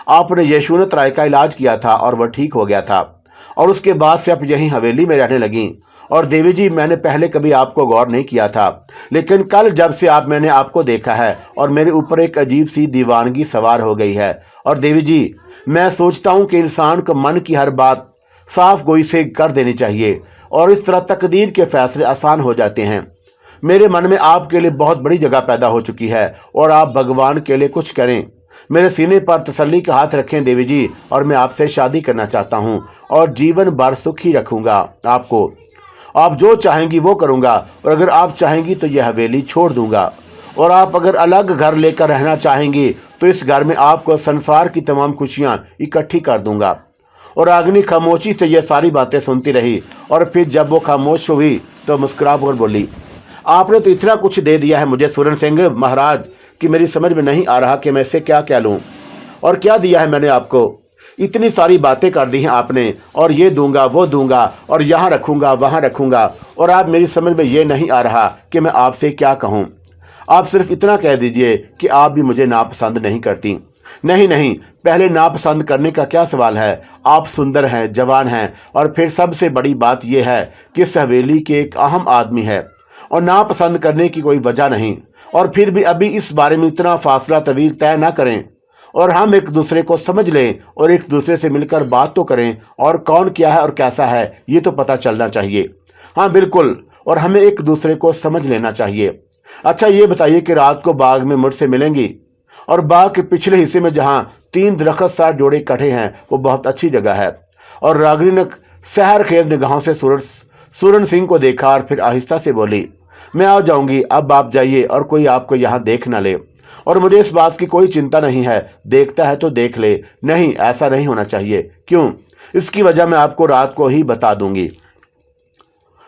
S1: आपने यशवंत राय का इलाज किया था और वह ठीक हो गया था और उसके बाद से आप यहीं हवेली में रहने लगी। और देवी जी, मैंने पहले कभी आपको गौर नहीं किया था, लेकिन कल जब से मैंने आपको देखा है और मेरे ऊपर एक अजीब सी दीवानगी सवार हो गई है। और देवी जी, मैं सोचता हूं कि इंसान को मन की हर बात साफ गोई से कर देनी चाहिए और इस तरह तकदीर के फैसले आसान हो जाते हैं। मेरे मन में आपके लिए बहुत बड़ी जगह पैदा हो चुकी है और आप भगवान के लिए कुछ करें। मेरे सीने पर तसल्ली का हाथ रखें देवी जी, और मैं आपसे शादी करना चाहता हूं और जीवन भर सुखी रखूंगा आपको। आप जो चाहेंगी वो करूंगा और अगर आप चाहेंगी तो यह हवेली छोड़ दूंगा। और आप अगर अलग घर लेकर रहना चाहेंगी तो इस घर में आपको संसार की तमाम खुशियां इकट्ठी कर दूंगा। और रागिनी खामोशी से यह सारी बातें सुनती रही और फिर जब वो खामोश हुई तो मुस्कुरा कर बोली, आपने तो इतना कुछ दे दिया है मुझे सूरन सिंह महाराज कि मेरी समझ में नहीं आ रहा कि मैं इससे क्या क्या लूं। और क्या दिया है मैंने आपको? इतनी सारी बातें कर दी हैं आपने, और ये दूंगा वो दूंगा और यहाँ रखूंगा वहाँ रखूंगा, और आप मेरी समझ में ये नहीं आ रहा कि मैं आपसे क्या कहूँ। आप सिर्फ इतना कह दीजिए कि आप भी मुझे नापसंद नहीं करती। नहीं नहीं, पहले नापसंद करने का क्या सवाल है। आप सुंदर हैं, जवान हैं, और फिर सबसे बड़ी बात यह है कि इस हवेली के एक अहम आदमी है और नापसंद करने की कोई वजह नहीं। और फिर भी अभी इस बारे में इतना फासला तवील तय ना करें और हम एक दूसरे को समझ लें और एक दूसरे से मिलकर बात तो करें, और कौन क्या है और कैसा है ये तो पता चलना चाहिए। हाँ बिल्कुल, और हमें एक दूसरे को समझ लेना चाहिए। अच्छा ये बताइए कि रात को बाग में मुझसे मिलेंगी? और बाग के पिछले हिस्से में जहाँ 3 दरख्त साथ जोड़े इकट्ठे हैं वो बहुत अच्छी जगह है। और रागिनी ने सहर खेज निगाहों से सूरन सिंह को देखा और फिर आहिस्ता से बोली, मैं आ जाऊंगी, अब आप जाइए और कोई आपको यहाँ देख ना ले। और मुझे इस बात की कोई चिंता नहीं है, देखता है तो देख ले। नहीं, ऐसा नहीं होना चाहिए। क्यों? इसकी वजह मैं आपको रात को ही बता दूंगी।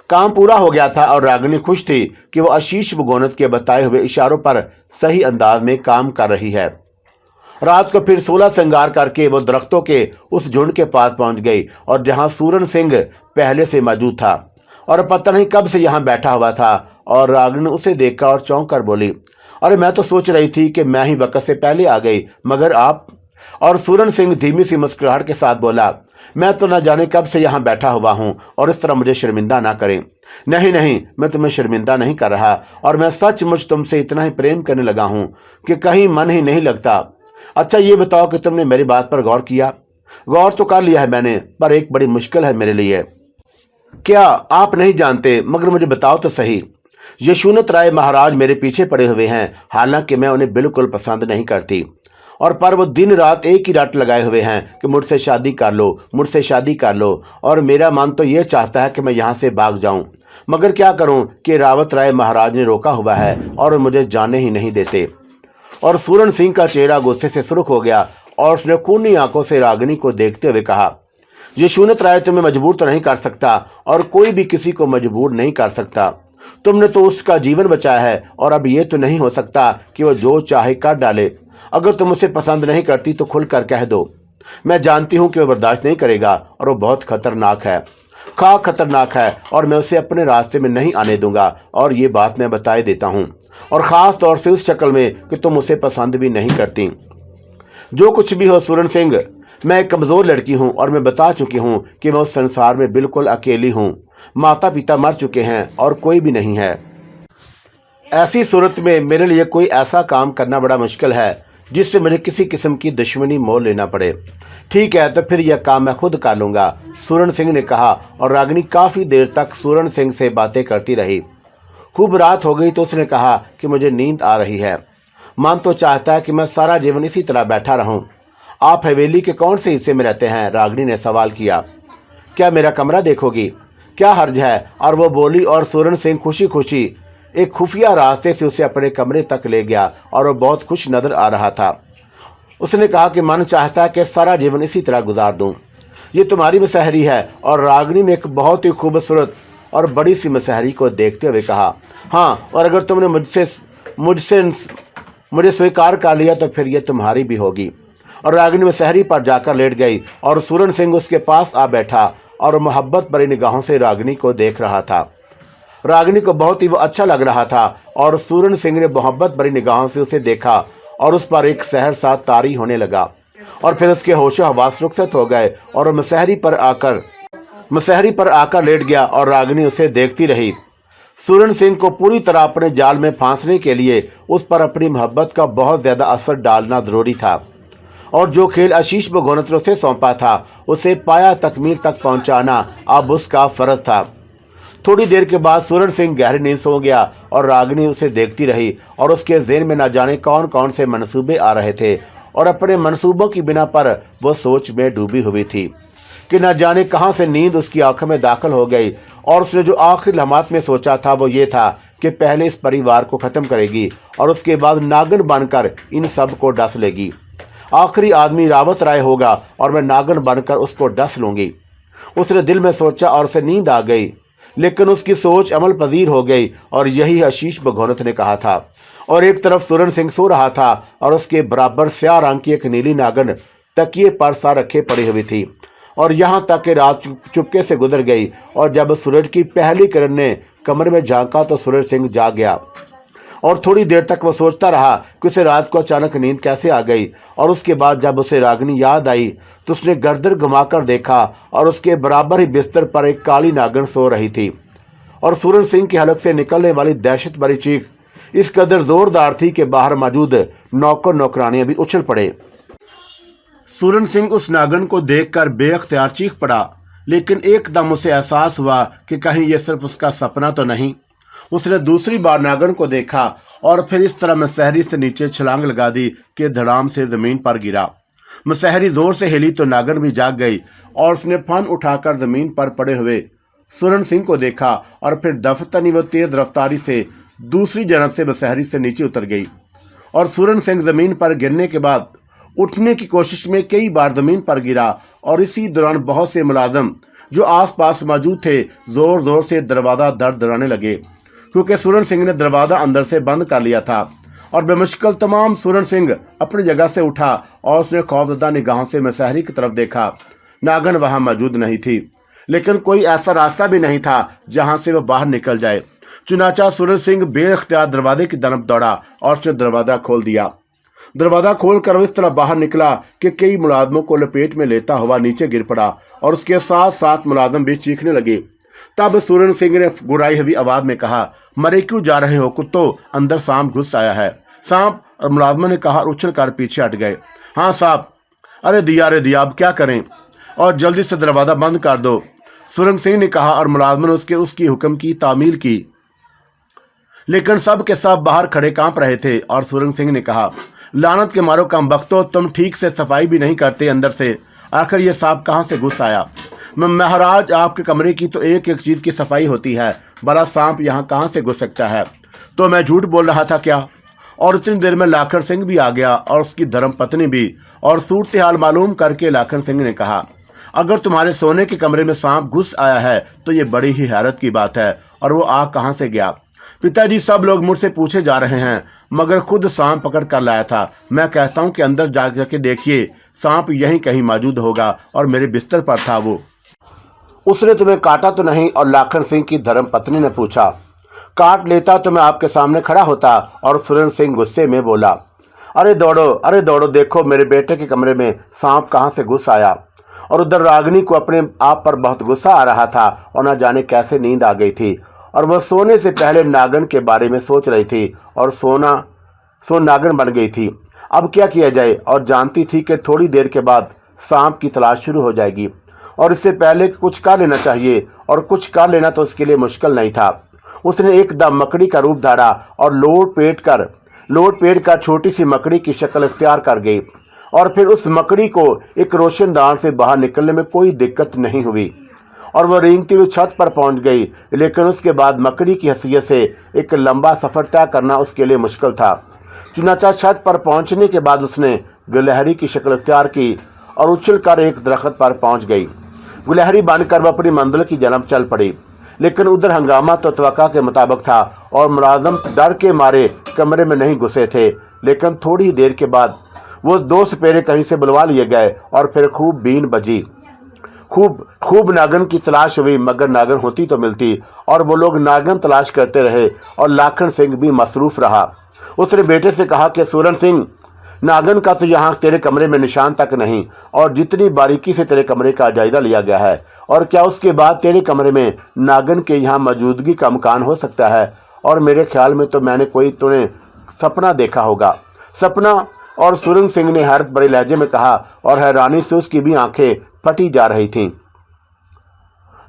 S1: काम पूरा हो गया था और रागिनी खुश थी कि वो आशीष भगोनत के बताए हुए इशारों पर सही अंदाज में काम कर रही है। रात को फिर 16 श्रृंगार करके वो दरख्तों के उस झुंड के पास पहुंच गई और जहां सूरन सिंह पहले से मौजूद था और पता नहीं कब से यहाँ बैठा हुआ था। और रागिनी उसे देखा और चौंक कर बोली, अरे मैं तो सोच रही थी कि मैं ही वक्त से पहले आ गई, मगर आप? और सूरन सिंह धीमी सी मुस्कुराहट के साथ बोला, मैं तो न जाने कब से यहाँ बैठा हुआ हूँ और इस तरह मुझे शर्मिंदा ना करें। नहीं नहीं, मैं तुम्हें शर्मिंदा नहीं कर रहा, और मैं सचमुच तुमसे इतना ही प्रेम करने लगा हूँ कि कहीं मन ही नहीं लगता। अच्छा ये बताओ कि तुमने मेरी बात पर गौर किया? गौर तो कर लिया है मैंने, पर एक बड़ी मुश्किल है मेरे लिए। क्या आप नहीं जानते? मगर मुझे बताओ तो सही। यशवंत राय महाराज मेरे पीछे पड़े हुए हैं, हालांकि मैं उन्हें बिल्कुल पसंद नहीं करती, और पर वो दिन रात एक ही रट लगाए हुए हैं कि मुझसे शादी कर लो, मुझसे शादी कर लो। और मेरा मन तो ये चाहता है कि मैं यहाँ से भाग जाऊं, मगर क्या करूं कि रावत राय महाराज ने रोका हुआ है और मुझे जाने ही नहीं देते। और सूरन सिंह का चेहरा गुस्से से सुर्ख हो गया और उसने खूनी आंखों से रागिनी को देखते हुए कहा, यशवंत राय तुम्हें मजबूर तो नहीं कर सकता और कोई भी किसी को मजबूर नहीं कर सकता। तुमने तो उसका जीवन बचाया है और अब ये तो नहीं हो सकता कि वो जो चाहे कर डाले। अगर तुम उसे पसंद नहीं करती तो खुलकर कह दो। मैं जानती हूँ कि वो बर्दाश्त नहीं करेगा और वो बहुत खतरनाक है, खतरनाक है, और मैं उसे अपने रास्ते में नहीं आने दूंगा। और ये बात मैं बताए देता हूँ, और ख़ास तौर से उस शक्ल में कि तुम उसे पसंद भी नहीं करती। जो कुछ भी हो सूरन सिंह, मैं एक कमज़ोर लड़की हूँ और मैं बता चुकी हूँ कि मैं उस संसार में बिल्कुल अकेली हूँ। माता पिता मर चुके हैं और कोई भी नहीं है। ऐसी सूरत में मेरे लिए कोई ऐसा काम करना बड़ा मुश्किल है जिससे मुझे किसी किस्म की दुश्मनी मोल लेना पड़े। ठीक है, तो फिर यह काम मैं खुद कर लूँगा, सूरन सिंह ने कहा। और रागिनी काफ़ी देर तक सूरन सिंह से बातें करती रही। खूब रात हो गई तो उसने कहा कि मुझे नींद आ रही है। मन तो चाहता है कि मैं सारा जीवन इसी तरह बैठा रहूं। आप हवेली के कौन से हिस्से में रहते हैं? रागिनी ने सवाल किया। क्या मेरा कमरा देखोगी? क्या हर्ज है? और वो बोली, और सूरन सिंह खुशी खुशी एक खुफिया रास्ते से उसे अपने कमरे तक ले गया और वो बहुत खुश नजर आ रहा था। उसने कहा कि मन चाहता है कि सारा जीवन इसी तरह गुजार दूं। ये तुम्हारी मसहरी है। और रागिनी ने एक बहुत ही खूबसूरत और बड़ी सी मसहरी को देखते हुए कहा, हाँ, और अगर तुमने मुझे स्वीकार कर लिया तो फिर ये तुम्हारी भी होगी। और रागिनी मसहरी पर जाकर लेट गई और सूरन सिंह उसके पास आ बैठा और मोहब्बत भरी निगाहों से रागिनी को देख रहा था। रागिनी को बहुत ही वो अच्छा लग रहा था और सूरन सिंह ने मोहब्बत भरी निगाहों से उसे देखा और उस पर एक सहर सा तारी होने लगा। और फिर उसके होशो हवास रुखसत हो गए और मसहरी पर आकर लेट गया और रागिनी उसे देखती रही। सूरन सिंह को पूरी तरह अपने जाल में फांसने के लिए उस पर अपनी मोहब्बत का बहुत ज्यादा असर डालना जरूरी था और जो खेल आशीष भगोनत्र से सौंपा था उसे पाया तकमील तक पहुंचाना अब उसका फर्ज था। थोड़ी देर के बाद सूरन सिंह गहरी नींद सो गया और रागिनी उसे देखती रही और उसके ज़हन में न जाने कौन कौन से मंसूबे आ रहे थे और अपने मंसूबों की बिना पर वो सोच में डूबी हुई थी कि न जाने कहां से नींद उसकी आंखों में दाखिल हो गई। और उसने जो आखिरी लम्हात में सोचा था वो ये था कि पहले इस परिवार को ख़त्म करेगी और उसके बाद नागन बनकर इन सब को डस लेगी। आखिरी आदमी रावत राय होगा और मैं नागन बनकर उसको डस लूँगी। उसने दिल में सोचा और उसे नींद आ गई, लेकिन उसकी सोच अमल पजीर हो गई और यही आशीष भगोनत ने कहा था। और एक तरफ सूरन सिंह सो रहा था और उसके बराबर स्याह रंग की एक नीली नागन तकिए पर सा रखे पड़ी हुई थी। और यहाँ तक कि रात चुपके से गुजर गई और जब सूरज की पहली किरण ने कमरे में झांका तो सूरज सिंह जाग गया। और थोड़ी देर तक वो सोचता रहा कि उसे रात को अचानक नींद कैसे आ गई। और उसके बाद जब उसे रागिनी याद आई तो उसने गर्दन घुमाकर देखा और उसके बराबर ही बिस्तर पर एक काली नागन सो रही थी। और सूरन सिंह की हलक से निकलने वाली दहशत भरी चीख इस कदर जोरदार थी कि बाहर मौजूद नौकर नौकरानियां भी उछल पड़े। सूरन सिंह उस नागन को देखकर बेअख्तियार चीख पड़ा, लेकिन एकदम उसे एहसास हुआ कि कहीं यह सिर्फ उसका सपना तो नहीं। उसने दूसरी बार नागन को देखा और फिर इस तरह मसहरी से नीचे छलांग लगा दी कि धड़ाम से जमीन पर गिरा। मसहरी जोर से हिली तो नागन भी जाग गई और उसने फन उठाकर जमीन पर पड़े हुए सूरन सिंह को देखा और फिर दफतनी व तेज रफ्तारी से दूसरी जनब से मसहरी से नीचे उतर गई। और सूरन सिंह जमीन पर गिरने के बाद उठने की कोशिश में कई बार जमीन पर गिरा और इसी दौरान बहुत से मुलाजम जो आसपास मौजूद थे जोर जोर से दरवाज़ा दरदराने लगे, क्योंकि सूरन सिंह ने दरवाज़ा अंदर से बंद कर लिया था। और बेमुश्किल तमाम सूरन सिंह अपनी जगह से उठा और उसने खौफजदा निगाहों से मसहरी की तरफ देखा। नागन वहाँ मौजूद नहीं थी, लेकिन कोई ऐसा रास्ता भी नहीं था जहाँ से वह बाहर निकल जाए। चुनाचा सूरन सिंह बेख्तियार दरवाजे की तरफ दौड़ा और उसने दरवाज़ा खोल दिया। दरवाज़ा खोलकर इस तरह बाहर निकला कि कई मुलाजमों को लपेट में लेता हुआ नीचे गिर पड़ा और उसके साथ साथ मुलाजम भी चीखने लगे। तब सूरन सिंह ने गुराई हुई आवाज में कहा, मरे क्यों जा रहे हो कुत्तो, अंदर सांप घुस आया है। सांप? और मुलाजमों ने कहा, उछल कर पीछे हट गए। हाँ सांप। अरे दिया अब क्या करें, और जल्दी से दरवाज़ा बंद कर दो, सूरन सिंह ने कहा। और मुलाजमों ने उसकी हुक्म की तामील की, लेकिन सब के सब बाहर खड़े कांप रहे थे। और सूरन सिंह ने कहा, लानत के मारो कम बख्तो, तुम ठीक से सफाई भी नहीं करते अंदर से, आखिर ये सांप कहाँ से घुस आया? महाराज, आपके कमरे की तो एक एक चीज़ की सफाई होती है, भला सांप यहाँ कहाँ से घुस सकता है? तो मैं झूठ बोल रहा था क्या? और इतनी देर में लाखन सिंह भी आ गया और उसकी धर्म पत्नी भी। और सूरत हाल मालूम करके लाखन सिंह ने कहा, अगर तुम्हारे सोने के कमरे में सांप घुस आया है तो ये बड़ी ही हैरत की बात है, और वो आ कहाँ से गया? पिताजी, सब लोग मुझसे पूछे जा रहे हैं, मगर खुद सांप पकड़ कर लाया था। मैं कहता हूँ कि अंदर जा के देखिए, सांप यहीं कहीं मौजूद होगा और मेरे बिस्तर पर था वो। उसने तुम्हें काटा तो नहीं? और लाखन सिंह की धर्म पत्नी ने पूछा। काट लेता तो मैं आपके सामने खड़ा होता। और सूरन सिंह गुस्से में बोला, अरे दौड़ो, देखो मेरे बेटे के कमरे में सांप कहाँ से घुस आया। और उधर रागिनी को अपने आप पर बहुत गुस्सा आ रहा था और न जाने कैसे नींद आ गई थी और वह सोने से पहले नागन के बारे में सोच रही थी और सो नागन बन गई थी। अब क्या किया जाए? और जानती थी कि थोड़ी देर के बाद सांप की तलाश शुरू हो जाएगी और इससे पहले कुछ कर लेना चाहिए, और कुछ कर लेना तो उसके लिए मुश्किल नहीं था। उसने एकदम मकड़ी का रूप धारा और लोट पेट कर छोटी सी मकड़ी की शक्ल इख्तियार कर गई। और फिर उस मकड़ी को एक रोशनदान से बाहर निकलने में कोई दिक्कत नहीं हुई और वह रेंगती हुई छत पर पहुंच गई। लेकिन उसके बाद मकड़ी की हैसियत से एक लंबा सफ़र तय करना उसके लिए मुश्किल था। चुनाचा छत पर पहुंचने के बाद उसने गिलहरी की शक्ल इख्तियार की और उछल कर एक दरख्त पर पहुंच गई। गिलहरी बनकर वह अपनी मंजिल की जानब चल पड़ी। लेकिन उधर हंगामा तो तवक्का के मुताबिक था और मुलाजिम डर के मारे कमरे में नहीं घुसे थे। लेकिन थोड़ी देर के बाद वो 2 सपेरे कहीं से बुलवा लिए गए और फिर खूब बीन बजी। खूब नागन की तलाश हुई, मगर नागन होती तो मिलती और वो लोग नागन तलाश करते रहे और लाखन सिंह भी मसरूफ रहा। उसने बेटे से कहा कि सूरन सिंह, नागन का तो यहाँ तेरे कमरे में निशान तक नहीं और जितनी बारीकी से तेरे कमरे का जायजा लिया गया है, और क्या उसके बाद तेरे कमरे में नागन के यहाँ मौजूदगी का इम्कान हो सकता है? और मेरे ख्याल में तो मैंने कोई तूने सपना देखा होगा। सपना? और सूरन सिंह ने हैरत भरे लहजे में कहा और हैरानी से उसकी भी आंखें फटी जा रही थीं।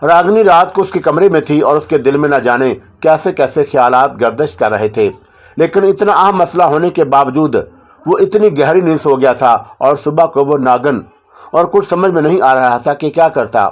S1: रागनी रात को उसके कमरे में थी और उसके दिल में न जाने कैसे कैसे ख्यालात गर्दिश कर रहे थे। लेकिन इतना अहम मसला होने के बावजूद वो इतनी गहरी नींद सो गया था और सुबह को वो नागन और कुछ समझ में नहीं आ रहा था कि क्या करता।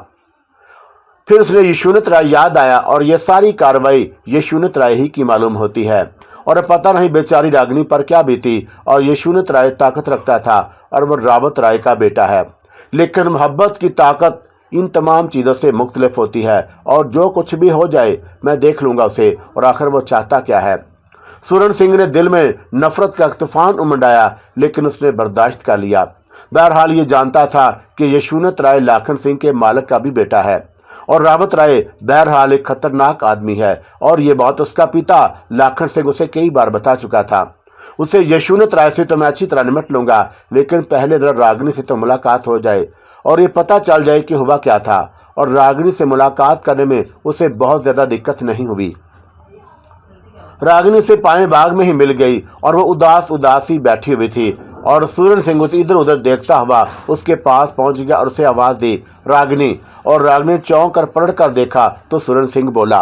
S1: फिर उसने यशवंत राय याद आया और यह सारी कार्रवाई यशवंत राय ही की मालूम होती है और पता नहीं बेचारी रागनी पर क्या बीती। और यशवंत राय ताकत रखता था और वह रावत राय का बेटा है। लेकिन मोहब्बत की ताकत इन तमाम चीज़ों से मुख्तलिफ होती है और जो कुछ भी हो जाए मैं देख लूँगा उसे। और आखिर वो चाहता क्या है? सूरन सिंह ने दिल में नफरत का तूफान उमंडाया, लेकिन उसने बर्दाश्त कर लिया। बहरहाल ये जानता था कि यशवंत राय लाखन सिंह के मालिक का भी बेटा है और रावत राय बहरहाल एक खतरनाक आदमी है और ये बात उसका पिता लाखन सिंह उसे कई बार बता चुका था। उसे यशवंत राय से तो मैं अच्छी तरह निपट लूंगा, लेकिन पहले जरा रागनी से तो मुलाकात हो जाए और ये पता चल जाए कि हुआ क्या था। और रागनी से मुलाकात करने में उसे बहुत ज़्यादा दिक्कत नहीं हुई। रागनी से पाए बाग में ही मिल गई और वह उदासी बैठी हुई थी और सूरन सिंह इधर उधर देखता हुआ उसके पास पहुंच गया और उसे आवाज़ दी, रागनी। और रागनी चौंक कर पलट कर देखा तो सूरन सिंह बोला,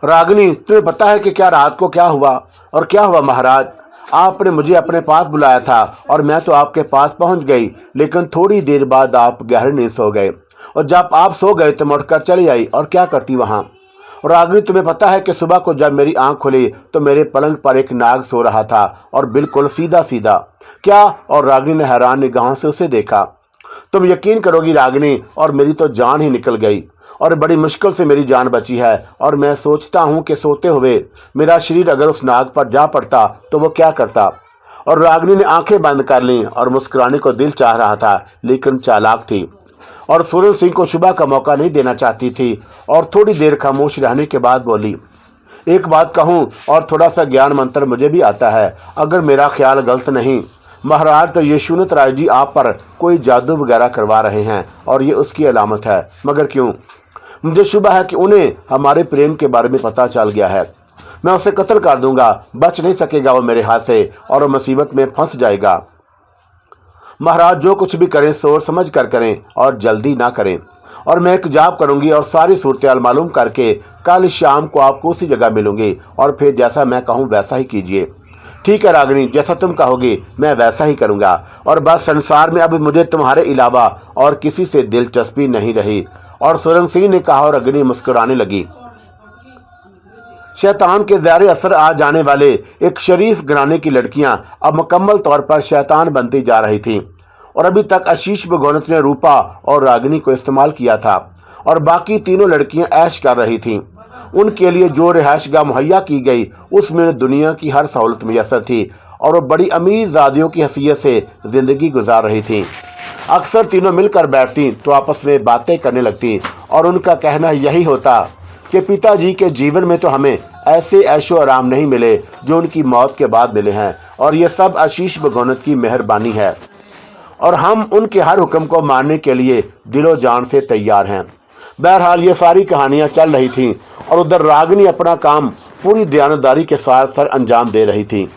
S1: रागनी, तुम्हें पता है कि क्या रात को क्या हुआ? और क्या हुआ महाराज? आपने मुझे अपने पास बुलाया था और मैं तो आपके पास पहुंच गई, लेकिन थोड़ी देर बाद आप गहरी नींद सो गए और जब आप सो गए तो मुड़कर चली आई और क्या करती वहाँ? रागनी, तुम्हें पता है कि सुबह को जब मेरी आंख खुली तो मेरे पलंग पर एक नाग सो रहा था और बिल्कुल सीधा सीधा। क्या? और रागनी ने हैरान निगाहों से उसे देखा। तुम यकीन करोगी रागनी, और मेरी तो जान ही निकल गई और बड़ी मुश्किल से मेरी जान बची है। और मैं सोचता हूँ कि सोते हुए मेरा शरीर अगर उस नाग पर जा पड़ता तो वो क्या करता। और रागनी ने आंखें बंद कर लीं और मुस्कुराने को दिल चाह रहा था, लेकिन चालाक थी और सूरन सिंह को शुबह का मौका नहीं देना चाहती थी। और थोड़ी देर खामोश रहने के बाद बोली, एक बात कहूँ और थोड़ा सा ज्ञान मंत्र मुझे भी आता है। अगर मेरा ख्याल गलत नहीं महाराज तो यशवंत राय जी आप पर कोई जादू वगैरह करवा रहे हैं और ये उसकी अलामत है। मगर क्यों? मुझे शुबा है कि उन्हें हमारे प्रेम के बारे में पता चल गया है। मैं उसे कत्ल कर दूंगा, बच नहीं सकेगा वो मेरे हाथ से और वो मुसीबत में फंस जाएगा। महाराज जो कुछ भी करें सोच समझ कर करें और जल्दी ना करें। और मैं एक जाप करूंगी और सारी सूरत मालूम करके कल शाम को आपको उसी जगह मिलूंगी और फिर जैसा मैं कहूँ वैसा ही कीजिए। ठीक है रागनी, जैसा तुम कहोगी मैं वैसा ही करूंगा। और बस संसार में अब मुझे तुम्हारे अलावा और किसी से दिलचस्पी नहीं रही। और सूरन सिंह ने कहा और अग्नि मुस्कुराने लगी। शैतान के ज़ाहिर असर आ जाने वाले एक शरीफ घराने की लड़कियां अब मुकम्मल तौर पर शैतान बनती जा रही थीं। और अभी तक आशीष भगोनत ने रूपा और रागिनी को इस्तेमाल किया था और बाकी तीनों लड़कियां ऐश कर रही थीं। उनके लिए जो रिहाइशगाह मुहैया की गई उसमें दुनिया की हर सहूलत मैसर थी और वो बड़ी अमीर ज़ादियों की हैसियत से ज़िंदगी गुजार रही थीं। अक्सर तीनों मिलकर बैठती तो आपस में बातें करने लगती और उनका कहना यही होता कि पिताजी के जीवन में तो हमें ऐसे ऐशो आराम नहीं मिले जो उनकी मौत के बाद मिले हैं और ये सब आशीष भगोनत की मेहरबानी है और हम उनके हर हुक्म को मानने के लिए दिलो जान से तैयार हैं। बहरहाल ये सारी कहानियाँ चल रही थीं और उधर रागिनी अपना काम पूरी दयानतदारी के साथ सर अंजाम दे रही थी।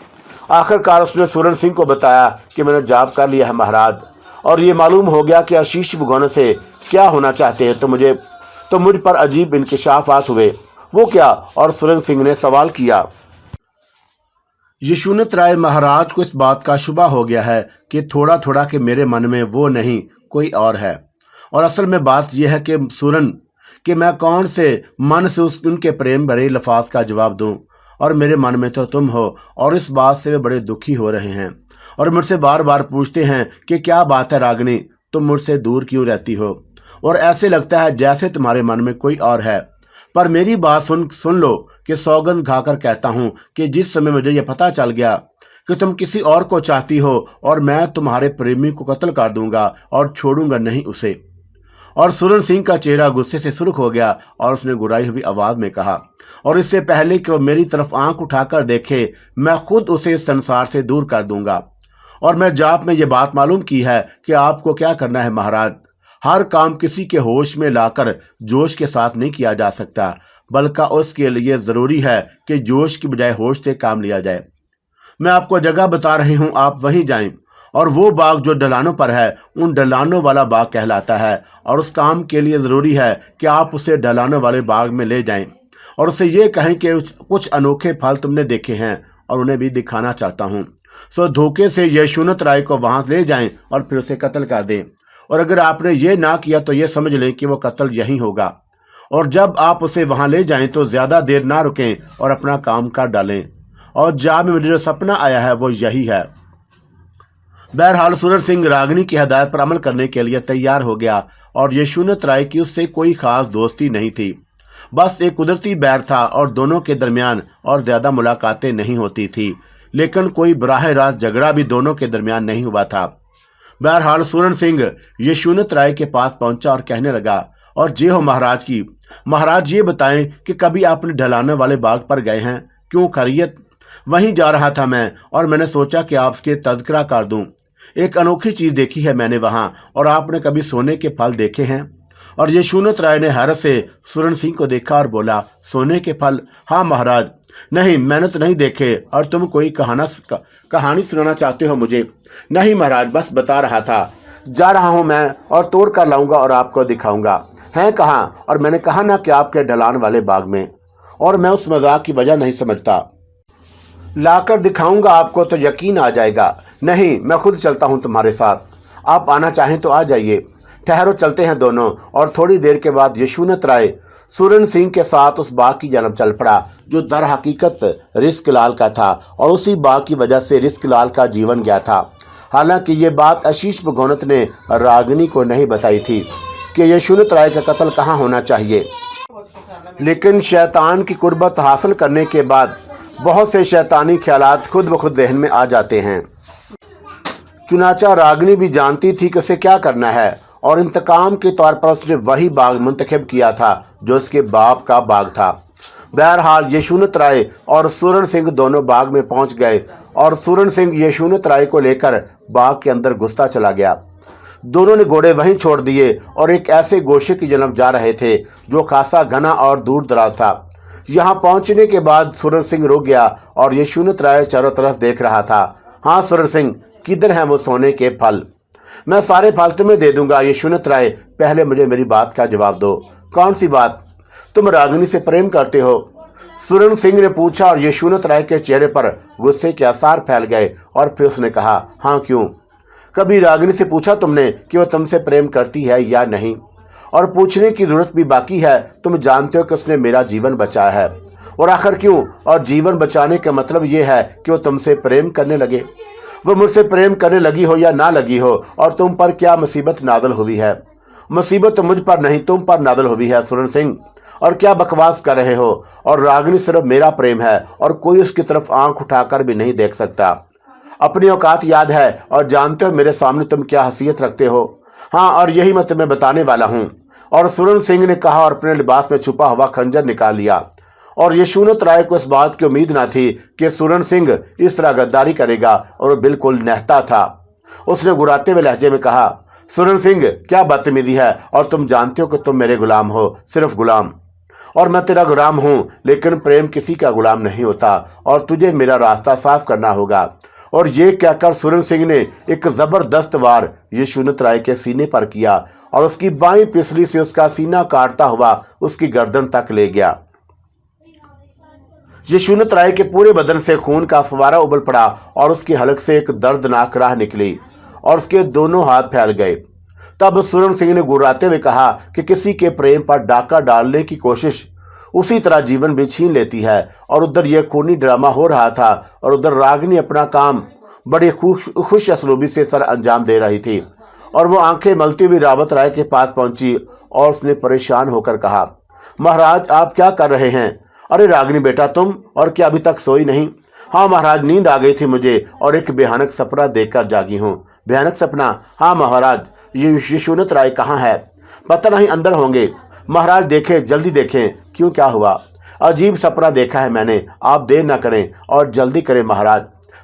S1: आखिरकार उसने सूरन सिंह को बताया कि मैंने जाप कर लिया है महाराज और ये मालूम हो गया कि आशीष भगोनत से क्या होना चाहते हैं तो मुझ पर अजीब इंकशाफात हुए वो क्या? और सुरेंद्र सिंह ने सवाल किया। यशोनत राय महाराज को इस बात का शुबा हो गया है कि थोड़ा थोड़ा कि मेरे मन में वो नहीं कोई और है, और असल में बात यह है कि सुरन कि मैं कौन से मन से उनके प्रेम भरे लफाज का जवाब दूं, और मेरे मन में तो तुम हो, और इस बात से वे बड़े दुखी हो रहे हैं और मुझसे बार बार पूछते हैं कि क्या बात है रागिनी, तुम मुझसे दूर क्यों रहती हो, और ऐसे लगता है जैसे तुम्हारे मन में कोई और है। पर मेरी बात सुन लो कि सौगंध खाकर कहता हूं कि जिस समय मुझे यह पता चल गया कि तुम किसी और को चाहती हो, और मैं तुम्हारे प्रेमी को कत्ल कर दूंगा और छोड़ूंगा नहीं उसे। और सुरेंद्र सिंह का चेहरा गुस्से से सुर्ख हो गया और उसने गुर्राई हुई आवाज में कहा, और इससे पहले कि वह मेरी तरफ आंख उठाकर देखे, मैं खुद उसे इस संसार से दूर कर दूंगा। और मैं जाप में यह बात मालूम की है कि आपको क्या करना है महाराज। हर काम किसी के होश में लाकर जोश के साथ नहीं किया जा सकता, बल्कि उसके लिए जरूरी है कि जोश की बजाय होश से काम लिया जाए। मैं आपको जगह बता रही हूं, आप वहीं जाएं, और वो बाग जो ढलानों पर है उन ढलानों वाला बाग कहलाता है, और उस काम के लिए ज़रूरी है कि आप उसे ढलानों वाले बाग में ले जाएं और उसे ये कहें कि कुछ अनोखे फल तुमने देखे हैं और उन्हें भी दिखाना चाहता हूं। सो धोखे से यशोनत राय को वहां ले जाएं और फिर उसे कत्ल कर दें, और अगर आपने ये ना किया तो ये समझ लें कि वो कत्ल यहीं होगा। और जब आप उसे वहां ले जाएं तो ज़्यादा देर ना रुकें और अपना काम कर डालें। और जाप में मुझे जो सपना आया है वो यही है। बहरहाल सुरेंद्र सिंह रागिनी की हदायत पर अमल करने के लिए तैयार हो गया, और यशोनत राय की उससे कोई खास दोस्ती नहीं थी, बस एक कुदरती बैर था और दोनों के दरमियान और ज़्यादा मुलाकातें नहीं होती थी, लेकिन कोई बराह रास्त झगड़ा भी दोनों के दरमियान नहीं हुआ था। बहरहाल सुरेंद्र सिंह यशोनत राय के पास पहुंचा और कहने लगा, और जे हो महाराज की, महाराज ये बताएं कि कभी आपने ढलाने वाले बाग पर गए हैं? क्यों खैरियत? वहीं जा रहा था मैं, और मैंने सोचा कि आपके तज़किरा कर दूं। एक अनोखी चीज़ देखी है मैंने वहां, और आपने कभी सोने के फल देखे हैं? और यशोनत राय ने हैरत से सुरेंद्र सिंह को देखा और बोला, सोने के फल? हाँ महाराज। नहीं, मैंने तो नहीं देखे। और तुम कोई कहानी सुनाना चाहते हो मुझे? नहीं महाराज, बस बता रहा था। जा रहा हूँ मैं और तोड़ कर लाऊंगा और आपको दिखाऊंगा। हैं कहाँ? और मैंने कहा ना कि आपके ढलान वाले बाग में। और मैं उस मजाक की वजह नहीं समझता। लाकर दिखाऊंगा आपको तो यकीन आ जाएगा। नहीं, मैं खुद चलता हूं तुम्हारे साथ। आप आना चाहें तो आ जाइए। ठहरो, चलते हैं दोनों। और थोड़ी देर के बाद यशोनत राय सुरेंद्र सिंह के साथ उस बाग की जानब चल पड़ा जो दर हकीकत रिस्क लाल का था, और उसी बाग की वजह से रिस्क लाल का जीवन गया था। हालांकि ये बात आशीष भगोनत ने रागिनी को नहीं बताई थी कि यशोनत राय का कत्ल कहाँ होना चाहिए, लेकिन शैतान की कुर्बत हासिल करने के बाद बहुत से शैतानी ख्यालात खुद ब खुद जहन में आ जाते हैं। चुनाचा रागिनी भी जानती थी कि उसे क्या करना है, और इंतकाम के तौर पर उसने वही बाग मुंतखब किया था जो उसके बाप का बाग था। बहरहाल यशोनत राय और सुरेंद्र सिंह दोनों बाग में पहुंच गए, और सुरेंद्र सिंह यशोनत राय को लेकर बाग के अंदर घुसता चला गया। दोनों ने घोड़े वहीं छोड़ दिए और एक ऐसे गोशे की जानब जा रहे थे जो खासा घना और दूर दराज था। यहाँ पहुंचने के बाद सुरेंद्र सिंह रुक गया और यशोनत राय चारों तरफ देख रहा था। हाँ सुरेंद्र सिंह, किधर हैं वो सोने के फल? मैं सारे फल तुम्हें दे दूंगा यशोनत राय, पहले मुझे मेरी बात का जवाब दो। कौन सी बात? तुम रागिनी से प्रेम करते हो? सुरेंद्र सिंह ने पूछा, और यशोनत राय के चेहरे पर गुस्से के आसार फैल गए, और फिर उसने कहा, हाँ क्यों? कभी रागिनी से पूछा तुमने कि वह तुमसे प्रेम करती है या नहीं? और पूछने की जरूरत भी बाकी है? तुम जानते हो कि उसने मेरा जीवन बचाया है। और आखिर क्यों? और जीवन बचाने का मतलब यह है कि वो तुमसे प्रेम करने लगे। वो मुझसे प्रेम करने लगी हो या ना लगी हो, और तुम पर क्या मुसीबत नादल हुई है? मुसीबत तो मुझ पर नहीं, तुम पर नादल हुई है सुरेंद्र सिंह। और क्या बकवास कर रहे हो? और रागिनी सिर्फ मेरा प्रेम है, और कोई उसकी तरफ आंख उठाकर भी नहीं देख सकता। अपनी औकात याद है, और जानते हो मेरे सामने तुम क्या हैसियत रखते हो। हाँ, और यही मैं तुम्हें बताने वाला हूँ। और सुरेंद्र सिंह ने कहा और अपने लिबास में छुपा हुआ खंजर निकाल लिया। और यशोनत राय को इस बात की उम्मीद न थी कि सुरेंद्र सिंह इस तरह गद्दारी करेगा, और वो बिल्कुल नहता था। उसने गुराते हुए लहजे में कहा, सुरेंद्र सिंह क्या बदतमीजी है, और तुम जानते हो कि तुम मेरे गुलाम हो, सिर्फ गुलाम। और मैं तेरा गुलाम हूँ, लेकिन प्रेम किसी का गुलाम नहीं होता, और तुझे मेरा रास्ता साफ करना होगा। और ये कहकर सुरेंद्र सिंह ने एक जबरदस्त वार यशोनत राय के सीने पर किया, और उसकी बाईं पिसली से उसका सीना काटता हुआ उसकी गर्दन तक ले गया। यशवंत राय के पूरे बदन से खून का फव्वारा उबल पड़ा और उसकी हलक से एक दर्दनाक राह निकली और उसके दोनों हाथ फैल गए। तब सूरन सिंह ने गुर्राते हुए कहा कि किसी के प्रेम पर डाका डालने की कोशिश उसी तरह जीवन भी छीन लेती है। और उधर यह खूनी ड्रामा हो रहा था और उधर रागिनी अपना काम बड़ी खुश असलूबी से सर अंजाम दे रही थी। और वो आंखें मलती हुई रावत राय के पास पहुंची और उसने परेशान होकर कहा, महाराज आप क्या कर रहे हैं? अरे रागिनी बेटा तुम, और क्या अभी तक सोई नहीं? हाँ महाराज, नींद आ गई थी मुझे और एक भयानक सपना देखकर जागी हूँ। भयानक सपना? हाँ महाराज। ये यशवंत राय कहाँ है? पता नहीं, अंदर होंगे। महाराज देखें, जल्दी देखें। क्यों, क्या हुआ? अजीब सपना देखा है मैंने, आप देर न करें और जल्दी करें महाराज।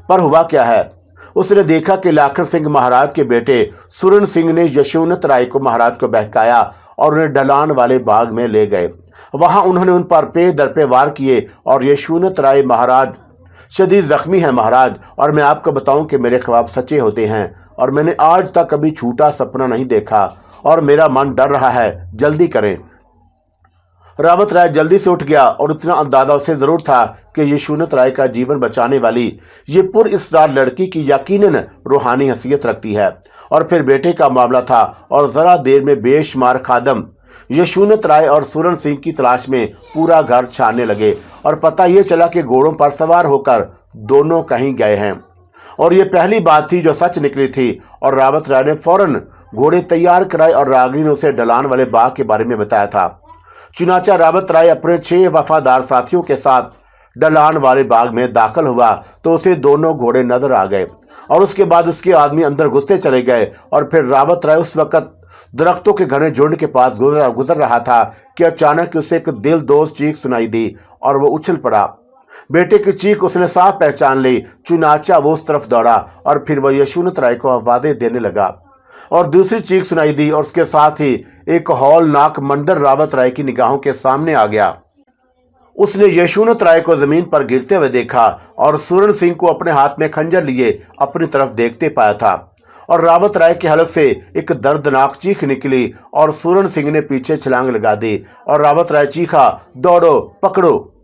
S1: पर हुआ क्या है? उसने देखा कि लाखन सिंह महाराज के बेटे सूरन सिंह ने यशवंत राय को महाराज को बहकाया और उन्हें ढलान वाले बाग में ले गए। वहां उन्होंने उन पर पे दर पे वार किए और यशवंत राय महाराज शदीद जख्मी है महाराज। और मैं आपको बताऊं कि मेरे ख्वाब सच्चे होते हैं और मैंने आज तक कभी झूठा सपना नहीं देखा और मेरा मन डर रहा है, जल्दी करें। रावत राय जल्दी से उठ गया और इतना अंदाजा उसे जरूर था कि यशवंत राय का जीवन बचाने वाली ये पुरअसरार लड़की की यकीनन रूहानी हैसियत रखती है। और फिर बेटे का मामला था और जरा देर में बेशुमार खादम यशवंत राय और सूरन सिंह की तलाश में पूरा घर छानने लगे और पता ये चला कि घोड़ों पर सवार होकर दोनों कहीं गए हैं। और ये पहली बात थी जो सच निकली थी। और रावत राय ने फौरन घोड़े तैयार कराए और रागिनी ने उसे ढलान वाले बाग के बारे में बताया था। चुनाचा रावत राय अपने 6 वफादार साथियों के साथ ढलान वाले बाग में दाखिल हुआ तो उसे दोनों घोड़े नजर आ गए और उसके बाद उसके आदमी अंदर घुसते चले गए। और फिर रावत राय उस वक्त दरख्तों के घने झुंड के पास गुजर रहा था कि अचानक उसे एक दिल दोज चीख सुनाई दी और वो उछल पड़ा। बेटे की चीख उसने साफ पहचान ली। चुनाचा वो उस तरफ दौड़ा और फिर वह यशवंत राय को आवाजें देने लगा और दूसरी चीख सुनाई दी और उसके साथ ही एक हौलनाक मंडर रावत राय की निगाहों के सामने आ गया। उसने यशवंत राय को जमीन पर गिरते हुए देखा और सूरन सिंह को अपने हाथ में खंजर लिए अपनी तरफ देखते पाया था। और रावत राय के हलक से एक दर्दनाक चीख निकली और सूरन सिंह ने पीछे छलांग लगा दी और रावत राय चीखा, दौड़ो, पकड़ो।